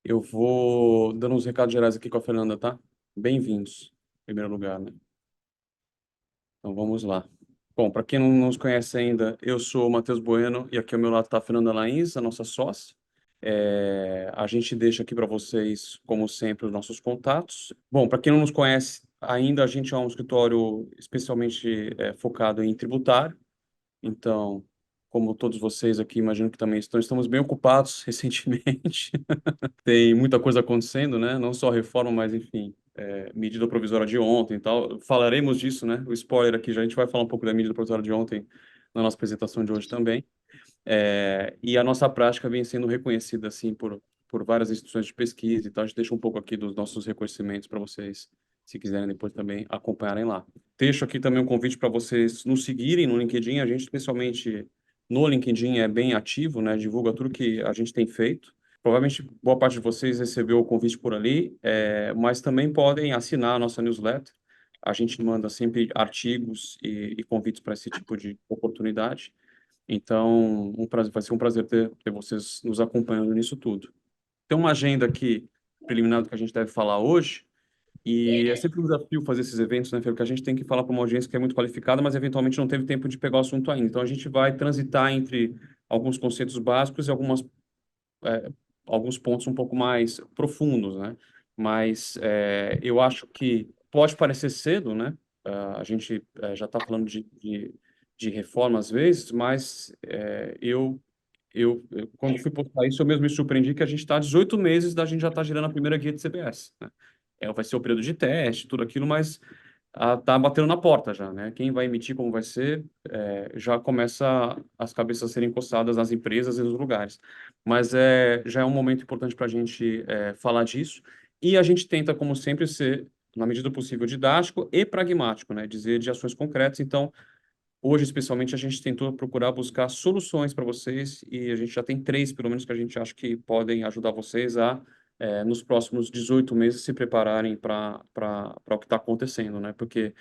Eu vou dando uns recados gerais aqui com a Fernanda, tá? Bem-vindos, em primeiro lugar, né? Então vamos lá. Bom, para quem não nos conhece ainda, eu sou o Matheus Bueno e aqui ao meu lado está a Fernanda Laís, a nossa sócia. A gente deixa aqui para vocês, como sempre, os nossos contatos. Bom, para quem não nos conhece ainda, a gente é um escritório especialmente focado em tributário. Então, como todos vocês aqui, imagino que também estamos bem ocupados recentemente. Tem muita coisa acontecendo, né? Não só a reforma, mas enfim, medida provisória de ontem e tal. Falaremos disso, né? O spoiler aqui, já a gente vai falar um pouco da medida provisória de ontem na nossa apresentação de hoje também. E a nossa prática vem sendo reconhecida assim por várias instituições de pesquisa e tal. A gente deixa um pouco aqui dos nossos reconhecimentos para vocês, se quiserem depois também acompanharem lá. Deixo aqui também um convite para vocês nos seguirem no LinkedIn. A gente, especialmente no LinkedIn, é bem ativo, né? Divulga tudo que a gente tem feito. Provavelmente boa parte de vocês recebeu o convite por ali, mas também podem assinar a nossa newsletter. A gente manda sempre artigos e convites para esse tipo de oportunidade. Então, vai ser um prazer ter vocês nos acompanhando nisso tudo. Tem uma agenda aqui preliminar do que a gente deve falar hoje, e é sempre um desafio fazer esses eventos, né, Fer? Porque a gente tem que falar para uma audiência que é muito qualificada, mas eventualmente não teve tempo de pegar o assunto ainda. Então, a gente vai transitar entre alguns conceitos básicos e alguns pontos um pouco mais profundos, né? Mas eu acho que pode parecer cedo, né? A gente já está falando de reforma às vezes, mas quando fui postar isso, eu mesmo me surpreendi que a gente está há 18 meses da gente já está girando a primeira guia de CBS, né? Vai ser o período de teste, tudo aquilo, mas tá batendo na porta já, né? Quem vai emitir, como vai ser, já começa as cabeças a serem encostadas nas empresas e nos lugares. Mas já é um momento importante para a gente falar disso. E a gente tenta, como sempre, ser, na medida do possível, didático e pragmático, né? Dizer de ações concretas. Então, hoje, especialmente, a gente tentou procurar buscar soluções para vocês e a gente já tem três, pelo menos, que a gente acha que podem ajudar vocês a, nos próximos 18 meses, se prepararem para o que está acontecendo, né? Porque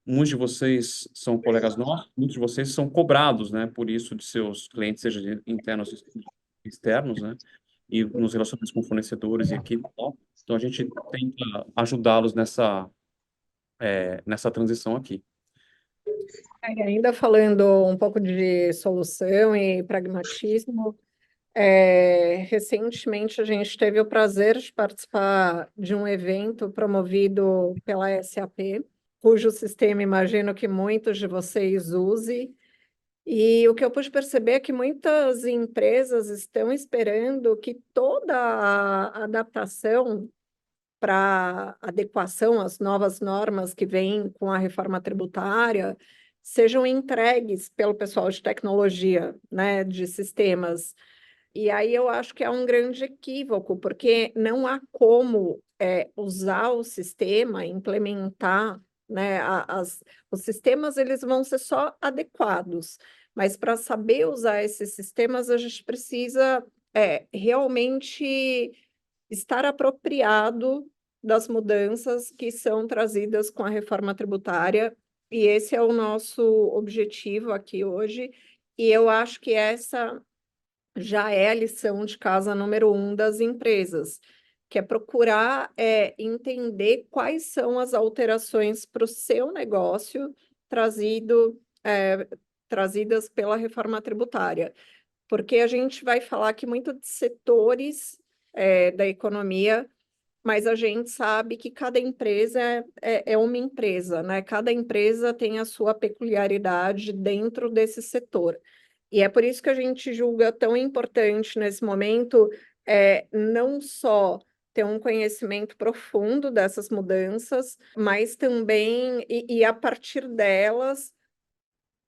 muitos de vocês são colegas nossos, muitos de vocês são cobrados, né? Por isso, de seus clientes, seja internos ou externos, né? E nos relacionamentos com fornecedores e equipe e tal. Então, a gente tenta ajudá-los nessa transição aqui. Ainda falando um pouco de solução e pragmatismo, recentemente a gente teve o prazer de participar de um evento promovido pela SAP, cujo sistema imagino que muitos de vocês usem. E o que eu pude perceber é que muitas empresas estão esperando que toda a adaptação para adequação às novas normas que vêm com a reforma tributária sejam entregues pelo pessoal de tecnologia, né, de sistemas. E aí eu acho que é um grande equívoco, porque não há como usar o sistema, implementar, né, os sistemas eles vão ser só adequados, mas para saber usar esses sistemas a gente precisa realmente estar apropriado das mudanças que são trazidas com a reforma tributária, e esse é o nosso objetivo aqui hoje, e eu acho que essa já é a lição de casa número um das empresas, que é procurar entender quais são as alterações para o seu negócio trazido, trazidas pela reforma tributária, porque a gente vai falar aqui muito de setores da economia, mas a gente sabe que cada empresa é uma empresa, né? Cada empresa tem a sua peculiaridade dentro desse setor. E é por isso que a gente julga tão importante nesse momento não só ter um conhecimento profundo dessas mudanças, mas também, e a partir delas,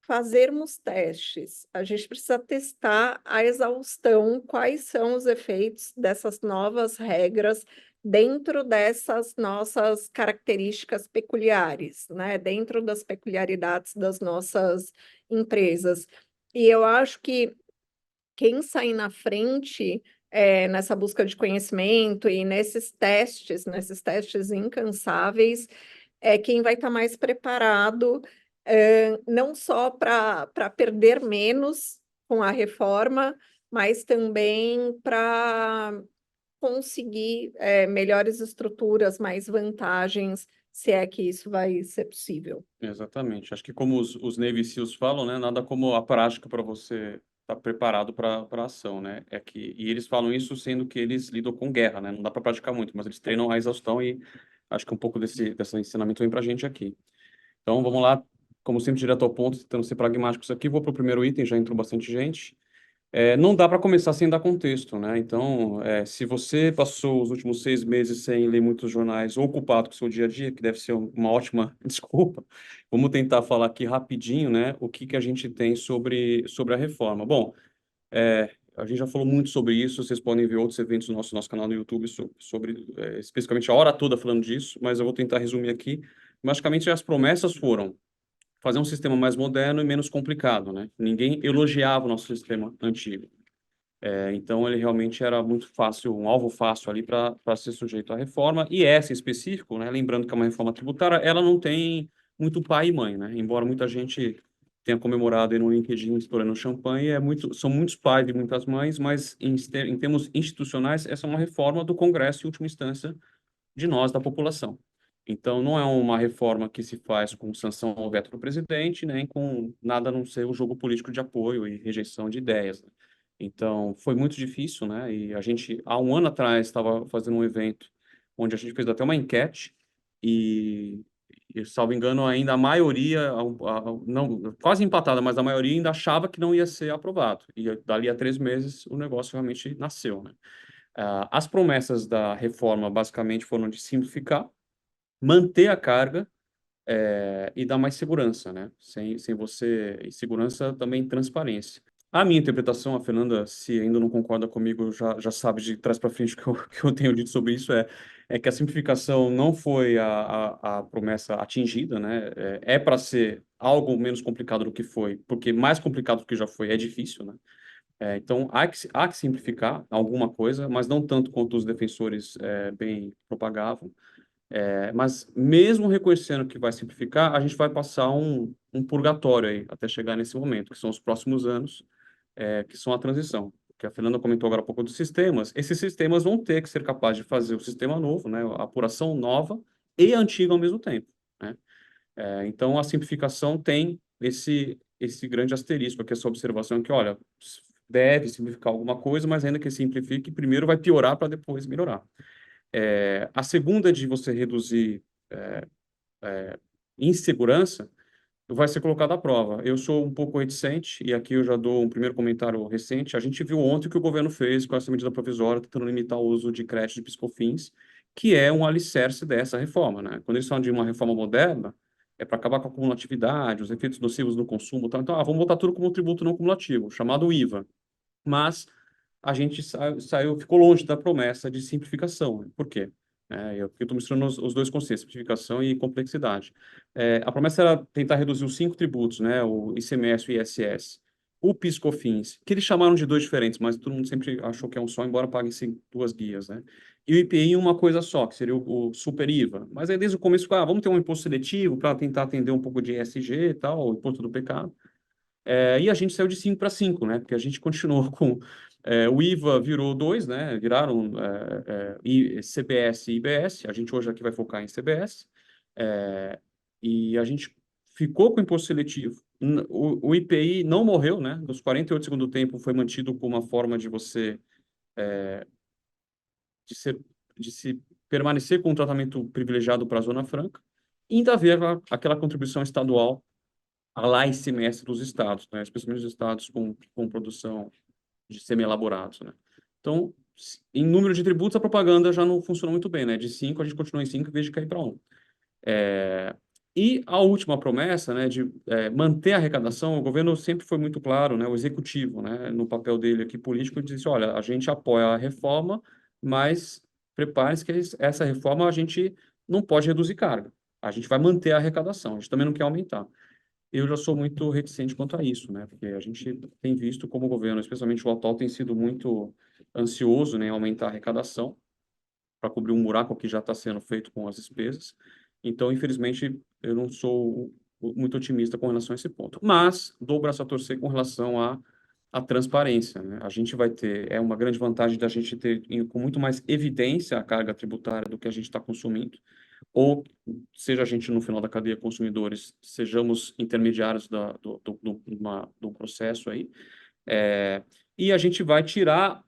fazermos testes. A gente precisa testar a exaustão quais são os efeitos dessas novas regras dentro dessas nossas características peculiares, né? Dentro das peculiaridades das nossas empresas. E eu acho que quem sair na frente nessa busca de conhecimento e nesses testes incansáveis, é quem vai estar mais preparado, não só para perder menos com a reforma, mas também para conseguir melhores estruturas, mais vantagens, se é que isso vai ser possível. Exatamente. Acho que como os Navy SEALs falam, né, nada como a prática para você estar preparado para a ação, né? E eles falam isso sendo que eles lidam com guerra, né? Não dá para praticar muito, mas eles treinam a exaustão e acho que um pouco desse ensinamento vem para a gente aqui. Então, vamos lá, como sempre, direto ao ponto, tentando ser pragmáticos aqui. Vou para o primeiro item, já entrou bastante gente. Não dá para começar sem dar contexto, né? Então, se você passou os últimos 6 meses sem ler muitos jornais ou ocupado com o seu dia a dia, que deve ser uma ótima desculpa, vamos tentar falar aqui rapidinho, né? O que que a gente tem sobre a reforma. Bom, a gente já falou muito sobre isso, vocês podem ver outros eventos no nosso canal no YouTube sobre especificamente a hora toda falando disso, mas eu vou tentar resumir aqui. Basicamente, as promessas foram fazer um sistema mais moderno e menos complicado, né? Ninguém elogiava o nosso sistema antigo. Então, ele realmente era muito fácil, um alvo fácil ali para ser sujeito à reforma. E essa em específico, né? Lembrando que é uma reforma tributária, ela não tem muito pai e mãe, né? Embora muita gente tenha comemorado aí no LinkedIn estourando champanhe, são muitos pais e muitas mães, mas em termos institucionais, essa é uma reforma do Congresso, em última instância, de nós, da população. Então, não é uma reforma que se faz com sanção ao veto do presidente, nem com nada a não ser o jogo político de apoio e rejeição de ideias, né? Então, foi muito difícil, né? E a gente, há um ano atrás, estava fazendo um evento onde a gente fez até uma enquete e salvo engano, ainda a maioria, não, quase empatada, mas a maioria ainda achava que não ia ser aprovado. E dali a 3 meses, o negócio realmente nasceu, né? As promessas da reforma basicamente foram de simplificar, manter a carga e dar mais segurança, né? Sem você... E segurança também transparência. A minha interpretação, a Fernanda, se ainda não concorda comigo, já sabe de trás para frente o que que eu tenho dito sobre isso, é que a simplificação não foi a promessa atingida, né? É para ser algo menos complicado do que foi, porque mais complicado do que já foi é difícil, né? Então, há que simplificar alguma coisa, mas não tanto quanto os defensores bem propagavam. Mas mesmo reconhecendo que vai simplificar, a gente vai passar um purgatório aí, até chegar nesse momento, que são os próximos anos, que são a transição. Que a Fernanda comentou agora há pouco dos sistemas. Esses sistemas vão ter que ser capazes de fazer o sistema novo, né, a apuração nova e antiga ao mesmo tempo, né? Então, a simplificação tem esse grande asterisco, aqui essa observação que, olha, deve simplificar alguma coisa, mas ainda que simplifique, primeiro vai piorar para depois melhorar. A segunda de você reduzir insegurança vai ser colocada à prova. Eu sou um pouco reticente, e aqui eu já dou um primeiro comentário recente. A gente viu ontem o que o governo fez com essa medida provisória, tentando limitar o uso de crédito de piscofins, que é um alicerce dessa reforma, né? Quando eles falam de uma reforma moderna, é para acabar com a cumulatividade, os efeitos nocivos no consumo, tal. Então, vamos botar tudo como um tributo não cumulativo, chamado IVA. Mas a gente ficou longe da promessa de simplificação. Por quê? Eu estou misturando os dois conceitos, simplificação e complexidade. A promessa era tentar reduzir os 5 tributos, né, o ICMS e o ISS. O PIS/COFINS, que eles chamaram de dois diferentes, mas todo mundo sempre achou que é um só, embora paguem duas guias, né? E o IPI em uma coisa só, que seria o super IVA. Mas aí desde o começo, vamos ter um imposto seletivo para tentar atender um pouco de ESG e tal, o imposto do pecado. E a gente saiu de 5 para 5, né? Porque a gente continuou com... o IVA virou 2, né? Viraram CBS e IBS. A gente hoje aqui vai focar em CBS. E a gente ficou com o imposto seletivo. O IPI não morreu, né? Nos 48 segundos do tempo foi mantido como uma forma de você... de ser, de se permanecer com um tratamento privilegiado para a Zona Franca. E ainda haver aquela contribuição estadual a lá ICMS dos estados, né? Especialmente os estados com produção de semi-elaborados, né? Então, em número de tributos, a propaganda já não funciona muito bem, né? De 5, a gente continua em 5 em vez de cair para 1. E a última promessa, né, de manter a arrecadação, o governo sempre foi muito claro, né, o executivo, né, no papel dele aqui político, disse, olha, a gente apoia a reforma, mas prepare-se que essa reforma a gente não pode reduzir carga. A gente vai manter a arrecadação, a gente também não quer aumentar. Eu já sou muito reticente quanto a isso, né? Porque a gente tem visto como o governo, especialmente o atual, tem sido muito ansioso, né, em aumentar a arrecadação para cobrir um buraco que já está sendo feito com as despesas. Então, infelizmente, eu não sou muito otimista com relação a esse ponto. Mas dou o braço a torcer com relação a a transparência, né? A gente vai ter, é uma grande vantagem da gente ter com muito mais evidência a carga tributária do que a gente está consumindo, ou seja a gente no final da cadeia consumidores, sejamos intermediários do processo aí, é, e a gente vai tirar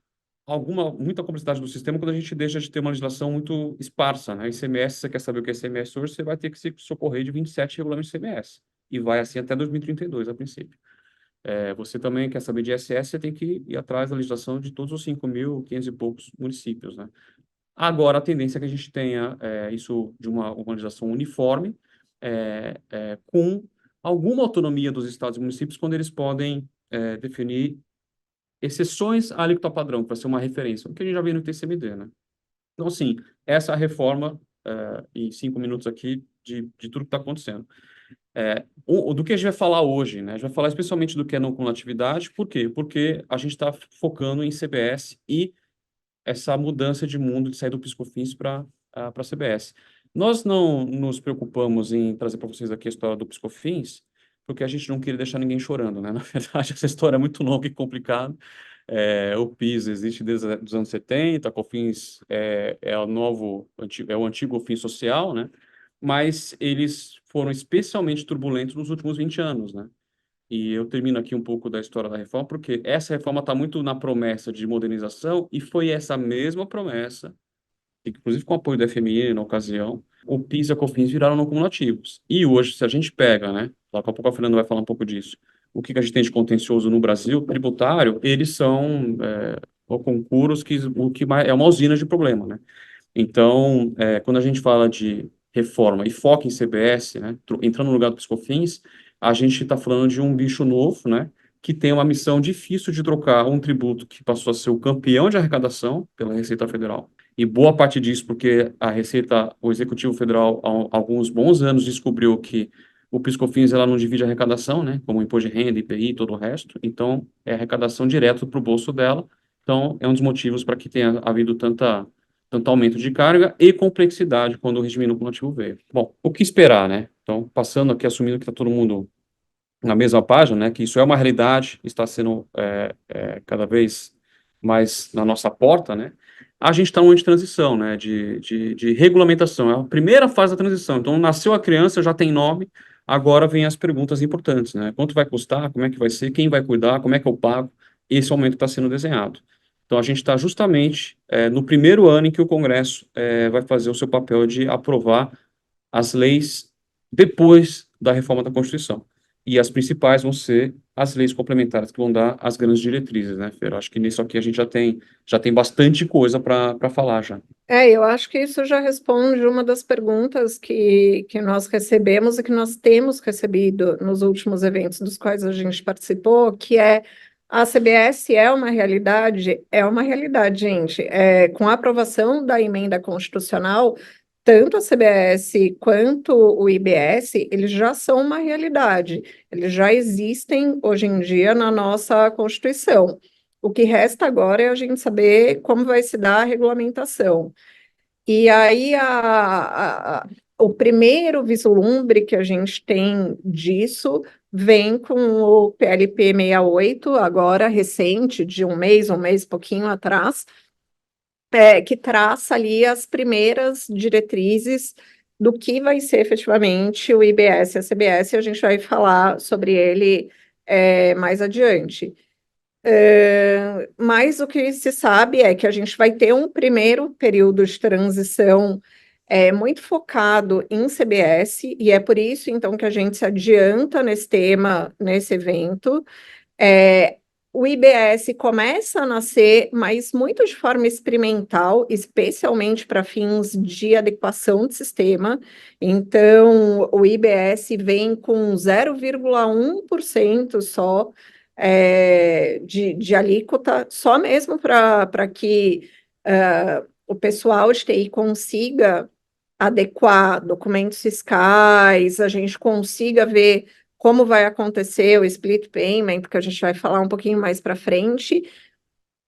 muita complexidade do sistema quando a gente deixa de ter uma legislação muito esparsa, né? ICMS, você quer saber o que é ICMS hoje, você vai ter que se socorrer de 27 regulamentos de ICMS, e vai assim até 2032, a princípio. Você também quer saber de ISS, você tem que ir atrás da legislação de todos os 5.500 e poucos municípios, né? Agora, a tendência é que a gente tenha isso de uma organização uniforme, com alguma autonomia dos estados e municípios, quando eles podem definir exceções à alíquota padrão, para ser uma referência, o que a gente já viu no TCMD, né? Então, assim, essa é a reforma, em 5 minutos aqui, de tudo que está acontecendo. Do que a gente vai falar hoje, né? A gente vai falar especialmente do que é não cumulatividade, por quê? Porque a gente está focando em CBS e essa mudança de mundo de sair do PiscoFins para a CBS. Nós não nos preocupamos em trazer para vocês aqui a história do PiscoFins, porque a gente não queria deixar ninguém chorando, né? Na verdade, essa história é muito longa e complicada. O PIS existe desde os anos 70, a COFINS é o antigo FINS social, né? Mas eles foram especialmente turbulentos nos últimos 20 anos, né? E eu termino aqui um pouco da história da reforma, porque essa reforma está muito na promessa de modernização, e foi essa mesma promessa, inclusive com o apoio do FMI na ocasião, o PIS e a COFINS viraram não cumulativos. E hoje, se a gente pega, né, daqui a pouco a Fernanda vai falar um pouco disso, o que a gente tem de contencioso no Brasil, tributário, eles são concursos é uma usina de problema, né? Então, quando a gente fala de reforma e foca em CBS, né, entrando no lugar do PiscoFins, a gente está falando de um bicho novo, né, que tem uma missão difícil de trocar um tributo que passou a ser o campeão de arrecadação pela Receita Federal. E boa parte disso porque o Executivo Federal, há alguns bons anos, descobriu que o PiscoFins ela não divide arrecadação, né, como imposto de renda, IPI e todo o resto. Então, é arrecadação direto para o bolso dela. Então, é um dos motivos para que tenha havido tanto aumento de carga e complexidade quando o regime não cumulativo veio. Bom, o que esperar, né? Então, passando aqui, assumindo que está todo mundo na mesma página, né, que isso é uma realidade, está sendo cada vez mais na nossa porta, né? A gente está num momento de transição, né, de regulamentação. É a primeira fase da transição. Então, nasceu a criança, já tem nome, agora vem as perguntas importantes, né? Quanto vai custar? Como é que vai ser? Quem vai cuidar? Como é que eu pago? Esse é o momento que está sendo desenhado. Então, a gente está justamente no primeiro ano em que o Congresso vai fazer o seu papel de aprovar as leis depois da reforma da Constituição. E as principais vão ser as leis complementares que vão dar as grandes diretrizes, né, Fer? Eu acho que nisso aqui a gente já tem bastante coisa para falar já. Eu acho que isso já responde uma das perguntas que nós recebemos e que nós temos recebido nos últimos eventos dos quais a gente participou, que é a CBS é uma realidade? É uma realidade, gente. Com a aprovação da emenda constitucional, tanto a CBS quanto o IBS, eles já são uma realidade. Eles já existem hoje em dia na nossa Constituição. O que resta agora é a gente saber como vai se dar a regulamentação. E aí, o primeiro vislumbre que a gente tem disso vem com o PLP 68, agora recente, de um mês e pouquinho atrás, que traça ali as primeiras diretrizes do que vai ser efetivamente o IBS e a CBS, e a gente vai falar sobre ele mais adiante. Mas o que se sabe é que a gente vai ter um primeiro período de transição muito focado em CBS, e é por isso, então, que a gente se adianta nesse tema, nesse evento. É, o IBS começa a nascer, mas muito de forma experimental, especialmente para fins de adequação de sistema. Então, o IBS vem com 0,1% só de alíquota, só mesmo para que o pessoal de TI consiga adequar documentos fiscais, a gente consiga ver como vai acontecer o split payment, que a gente vai falar um pouquinho mais para frente,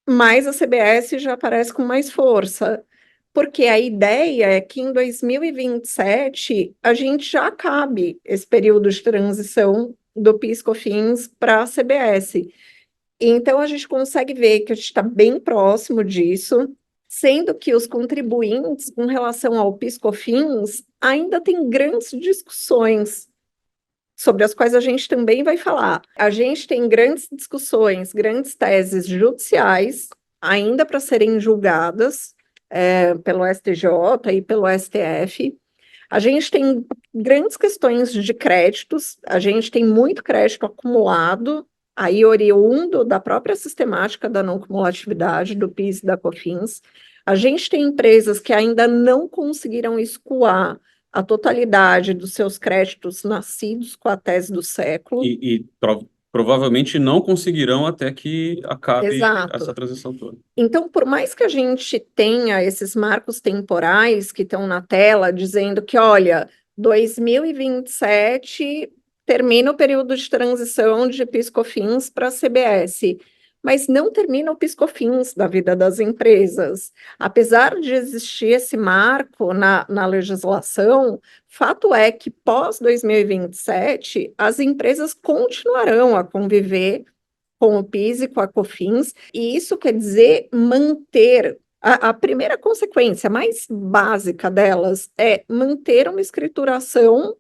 mas a CBS já aparece com mais força, porque a ideia é que em 2027 a gente já acabe esse período de transição do PIS/COFINS para a CBS. Então, a gente consegue ver que a gente está bem próximo disso, sendo que os contribuintes, com relação ao PIS/COFINS, ainda tem grandes discussões, sobre as quais a gente também vai falar. A gente tem grandes discussões, grandes teses judiciais, ainda para serem julgadas, pelo STJ e pelo STF. A gente tem grandes questões de créditos, a gente tem muito crédito acumulado, aí oriundo da própria sistemática da não cumulatividade do PIS e da COFINS. A gente tem empresas que ainda não conseguiram escoar a totalidade dos seus créditos nascidos com a tese do século. Provavelmente não conseguirão até que acabe Exato. essa transição toda. Então, por mais que a gente tenha esses marcos temporais que estão na tela, dizendo que, olha, 2027 termina o período de transição de PIS/COFINS para a CBS, mas não termina o PIS/COFINS da vida das empresas. Apesar de existir esse marco na legislação, fato é que pós 2027, as empresas continuarão a conviver com o PIS e com a COFINS, e isso quer dizer manter. A primeira consequência mais básica delas é manter uma escrituração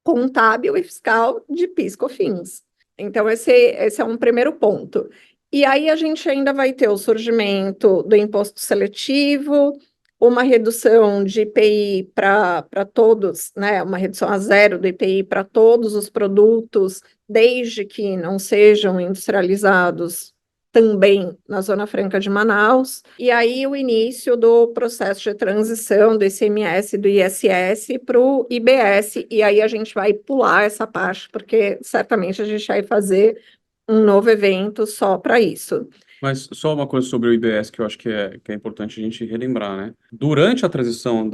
contábil e fiscal de PIS/COFINS. Então, esse é um primeiro ponto. E aí a gente ainda vai ter o surgimento do imposto seletivo, uma redução de IPI para todos, né? Uma redução a zero do IPI para todos os produtos, desde que não sejam industrializados também na Zona Franca de Manaus, e aí o início do processo de transição do ICMS e do ISS para o IBS, e aí a gente vai pular essa parte, porque certamente a gente vai fazer um novo evento só para isso. Mas só uma coisa sobre o IBS que eu acho que é importante a gente relembrar, né? Durante a transição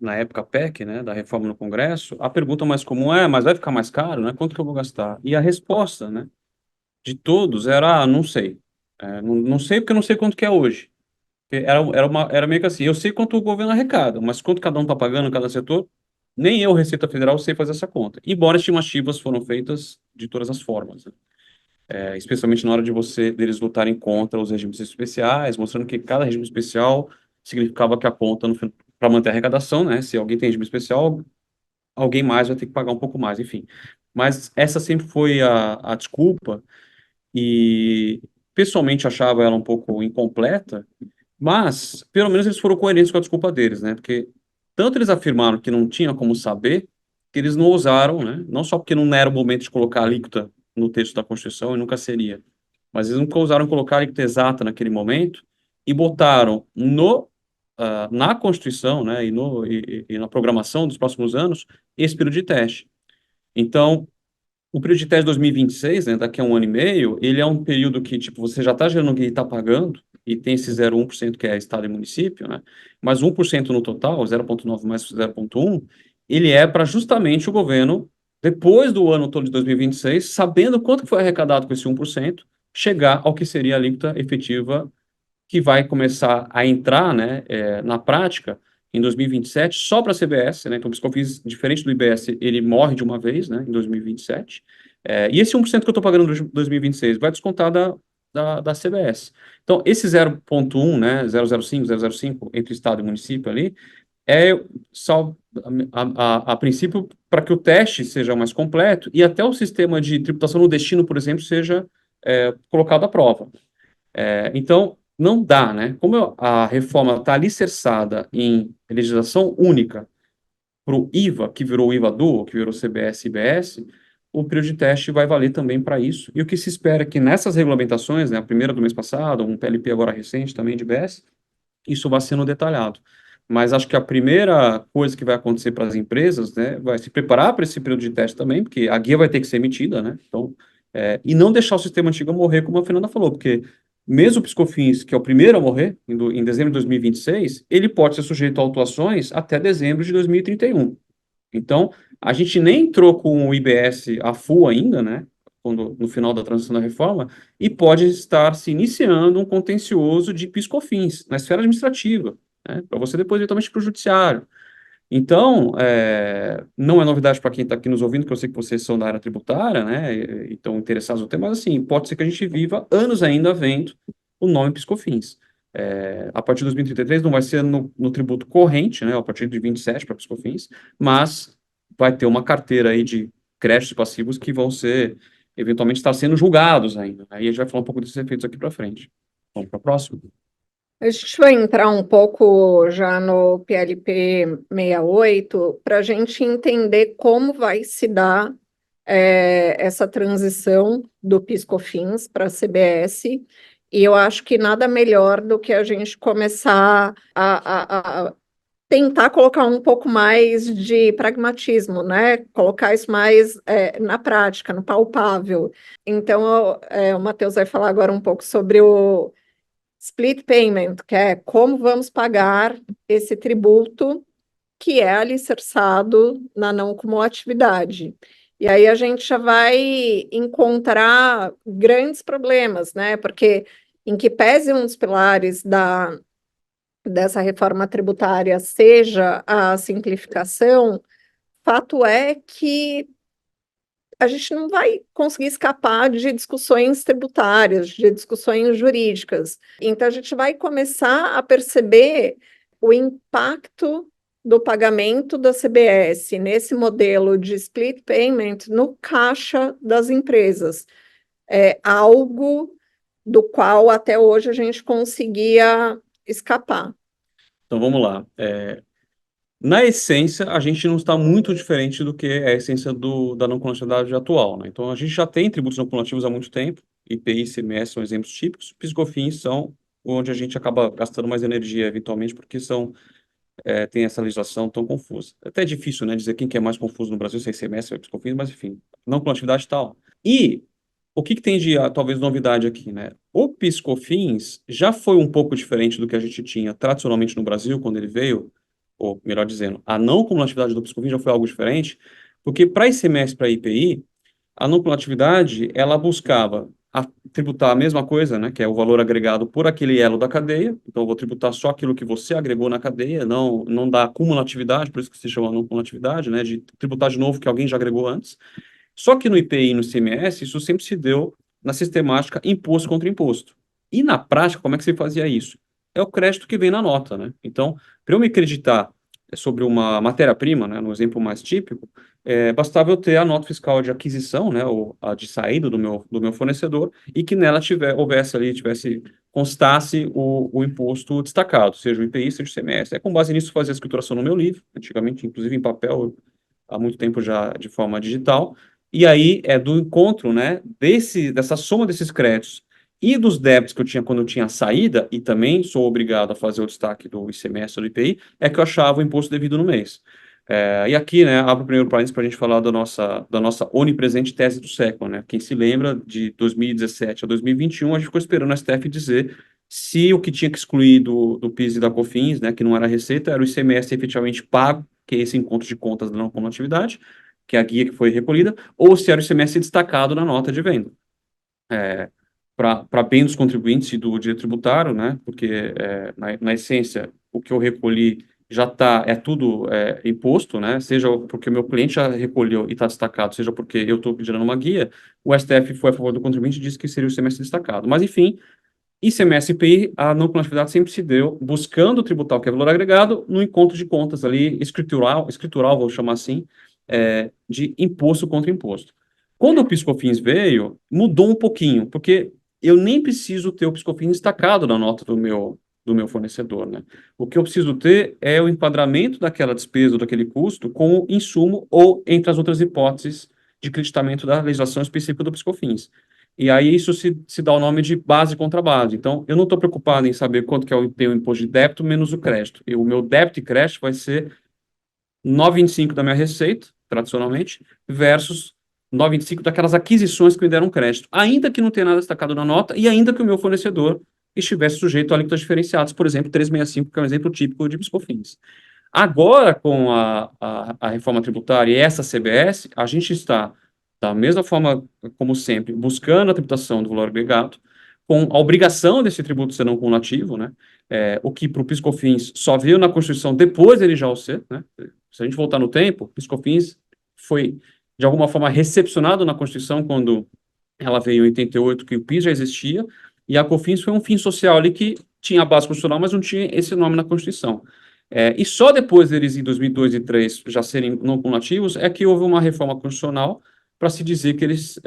na época PEC, né, da reforma no Congresso, a pergunta mais comum é, mas vai ficar mais caro, né? Quanto que eu vou gastar? E a resposta, né, de todos era, não sei. Não sei porque eu não sei quanto que é hoje. Porque era meio que assim, eu sei quanto o governo arrecada, mas quanto cada um está pagando em cada setor, nem eu, Receita Federal, sei fazer essa conta. Embora estimativas foram feitas de todas as formas, né? Especialmente na hora deles lutarem contra os regimes especiais, mostrando que cada regime especial significava que a conta, para manter a arrecadação, né? Se alguém tem regime especial, alguém mais vai ter que pagar um pouco mais, enfim. Mas essa sempre foi a desculpa, e pessoalmente achava ela um pouco incompleta, mas pelo menos eles foram coerentes com a desculpa deles, né? Porque tanto eles afirmaram que não tinha como saber, que eles não ousaram, né? Não só porque não era o momento de colocar a alíquota no texto da Constituição, e nunca seria, mas eles nunca ousaram colocar a alíquota exata naquele momento e botaram na Constituição, né, e na programação dos próximos anos, esse período de teste. Então, o período de teste de 2026, né, daqui a um ano e meio, ele é um período que, tipo, você já está gerando que está pagando, e tem esse 0,1% que é Estado e município, né, mas 1% no total, 0,9 mais 0,1, ele é para justamente o governo, depois do ano todo de 2026, sabendo quanto que foi arrecadado com esse 1%, chegar ao que seria a alíquota efetiva que vai começar a entrar, né, na prática em 2027, só para a CBS, né, então o PiscoFins, diferente do IBS, ele morre de uma vez, né, em 2027, e esse 1% que eu estou pagando em 2026 vai descontar da CBS. Então, esse 0,1, né, 0,05 entre Estado e município ali, é só, a princípio, para que o teste seja mais completo e até o sistema de tributação no destino, por exemplo, seja colocado à prova. Então, não dá, né? Como a reforma está alicerçada em legislação única para o IVA, que virou IVA duo, que virou CBS e IBS, o período de teste vai valer também para isso. E o que se espera é que nessas regulamentações, né, a primeira do mês passado, um PLP agora recente também de IBS, isso vai sendo detalhado. Mas acho que a primeira coisa que vai acontecer para as empresas, né, vai se preparar para esse período de teste também, porque a guia vai ter que ser emitida, né? Então, e não deixar o sistema antigo morrer, como a Fernanda falou, porque mesmo o PiscoFins, que é o primeiro a morrer, em dezembro de 2026, ele pode ser sujeito a autuações até dezembro de 2031. Então, a gente nem entrou com o IBS a full ainda, né? No final da transição da reforma, e pode estar se iniciando um contencioso de PiscoFins na esfera administrativa, né? Para você depois eventualmente para o judiciário. Então, não é novidade para quem está aqui nos ouvindo, que eu sei que vocês são da área tributária, né, e estão interessados no tema, mas assim, pode ser que a gente viva anos ainda vendo o nome PiscoFins. A partir de 2033 não vai ser no tributo corrente, né, a partir de 27 para PiscoFins, mas vai ter uma carteira aí de créditos e passivos que vão ser, eventualmente, estar sendo julgados ainda. Aí a gente vai falar um pouco desses efeitos aqui para frente. Vamos para a próxima? A gente vai entrar um pouco já no PLP 68 para a gente entender como vai se dar essa transição do PIS/COFINS para a CBS. E eu acho que nada melhor do que a gente começar a tentar colocar um pouco mais de pragmatismo, né? Colocar isso mais na prática, no palpável. Então, o Matheus vai falar agora um pouco sobre o split payment, que é como vamos pagar esse tributo que é alicerçado na não cumulatividade. E aí a gente já vai encontrar grandes problemas, né? Porque em que pese um dos pilares dessa reforma tributária seja a simplificação, fato é que a gente não vai conseguir escapar de discussões tributárias, de discussões jurídicas. Então, a gente vai começar a perceber o impacto do pagamento da CBS nesse modelo de split payment no caixa das empresas. É algo do qual até hoje a gente conseguia escapar. Então vamos lá. Na essência, a gente não está muito diferente do que é a essência da não cumulatividade atual, né? Então, a gente já tem tributos não cumulativos há muito tempo, IPI e ICMS são exemplos típicos, PIS e COFINS são onde a gente acaba gastando mais energia, eventualmente, porque tem essa legislação tão confusa. É até difícil, né, dizer quem que é mais confuso no Brasil, se é ICMS ou PIS e COFINS, mas enfim, não cumulatividade tal. E o que tem de, talvez, novidade aqui, né? O PIS e COFINS já foi um pouco diferente do que a gente tinha tradicionalmente no Brasil, quando ele veio, ou melhor dizendo, a não cumulatividade do PIS/COFINS já foi algo diferente, porque para ICMS e para IPI, a não cumulatividade, ela buscava tributar a mesma coisa, né, que é o valor agregado por aquele elo da cadeia, então eu vou tributar só aquilo que você agregou na cadeia, não dá cumulatividade, por isso que se chama não cumulatividade, né, de tributar de novo que alguém já agregou antes. Só que no IPI e no ICMS, isso sempre se deu na sistemática imposto contra imposto. E na prática, como é que se fazia isso? É o crédito que vem na nota, né? Então, para eu me creditar sobre uma matéria-prima, né, no exemplo mais típico, bastava eu ter a nota fiscal de aquisição, né, ou a de saída do meu fornecedor, e que nela constasse o imposto destacado, seja o IPI, seja o ICMS. Com base nisso, fazia a escrituração no meu livro, antigamente, inclusive em papel, há muito tempo já de forma digital, e aí é do encontro, né, dessa soma desses créditos e dos débitos que eu tinha quando eu tinha a saída, e também sou obrigado a fazer o destaque do ICMS ou do IPI, é que eu achava o imposto devido no mês. E aqui, né, abro o primeiro parênteses para a gente falar da nossa onipresente tese do século, né? Quem se lembra, de 2017 a 2021, a gente ficou esperando a STF dizer se o que tinha que excluir do PIS e da COFINS, né, que não era receita, era o ICMS efetivamente pago, que é esse encontro de contas da não cumulatividade, que é a guia que foi recolhida, ou se era o ICMS destacado na nota de venda. Para bem dos contribuintes e do direito tributário, né? Porque, na essência, o que eu recolhi já é tudo imposto, né? Seja porque o meu cliente já recolheu e está destacado, seja porque eu estou gerando uma guia, o STF foi a favor do contribuinte e disse que seria o ICMS destacado. Mas, enfim, ICMS e IPI, a não cumulatividade sempre se deu buscando tributar o que é valor agregado no encontro de contas ali, escritural, vou chamar assim, de imposto contra imposto. Quando o PIS/COFINS veio, mudou um pouquinho, porque eu nem preciso ter o PIS/COFINS destacado na nota do meu fornecedor, né? O que eu preciso ter é o enquadramento daquela despesa, daquele custo, como insumo ou entre as outras hipóteses de creditamento da legislação específica do PIS/COFINS. E aí isso se dá o nome de base contra base. Então, eu não estou preocupado em saber quanto que é o imposto de débito menos o crédito. O meu débito e crédito vai ser 9,25 da minha receita, tradicionalmente, versus 9,25 daquelas aquisições que me deram crédito, ainda que não tenha nada destacado na nota e ainda que o meu fornecedor estivesse sujeito a alíquotas diferenciadas, por exemplo, 365, que é um exemplo típico de PIS/COFINS. Agora, com a reforma tributária e essa CBS, a gente está, da mesma forma como sempre, buscando a tributação do valor agregado, com a obrigação desse tributo ser não cumulativo, né? O que para o PIS/COFINS só veio na Constituição depois dele já o ser, né? Se a gente voltar no tempo, PiscoFins foi, de alguma forma, recepcionado na Constituição quando ela veio em 88, que o PIS já existia, e a COFINS foi um fim social ali que tinha a base constitucional, mas não tinha esse nome na Constituição. E só depois deles, em 2002 e 2003, já serem não cumulativos, é que houve uma reforma constitucional para se dizer que eles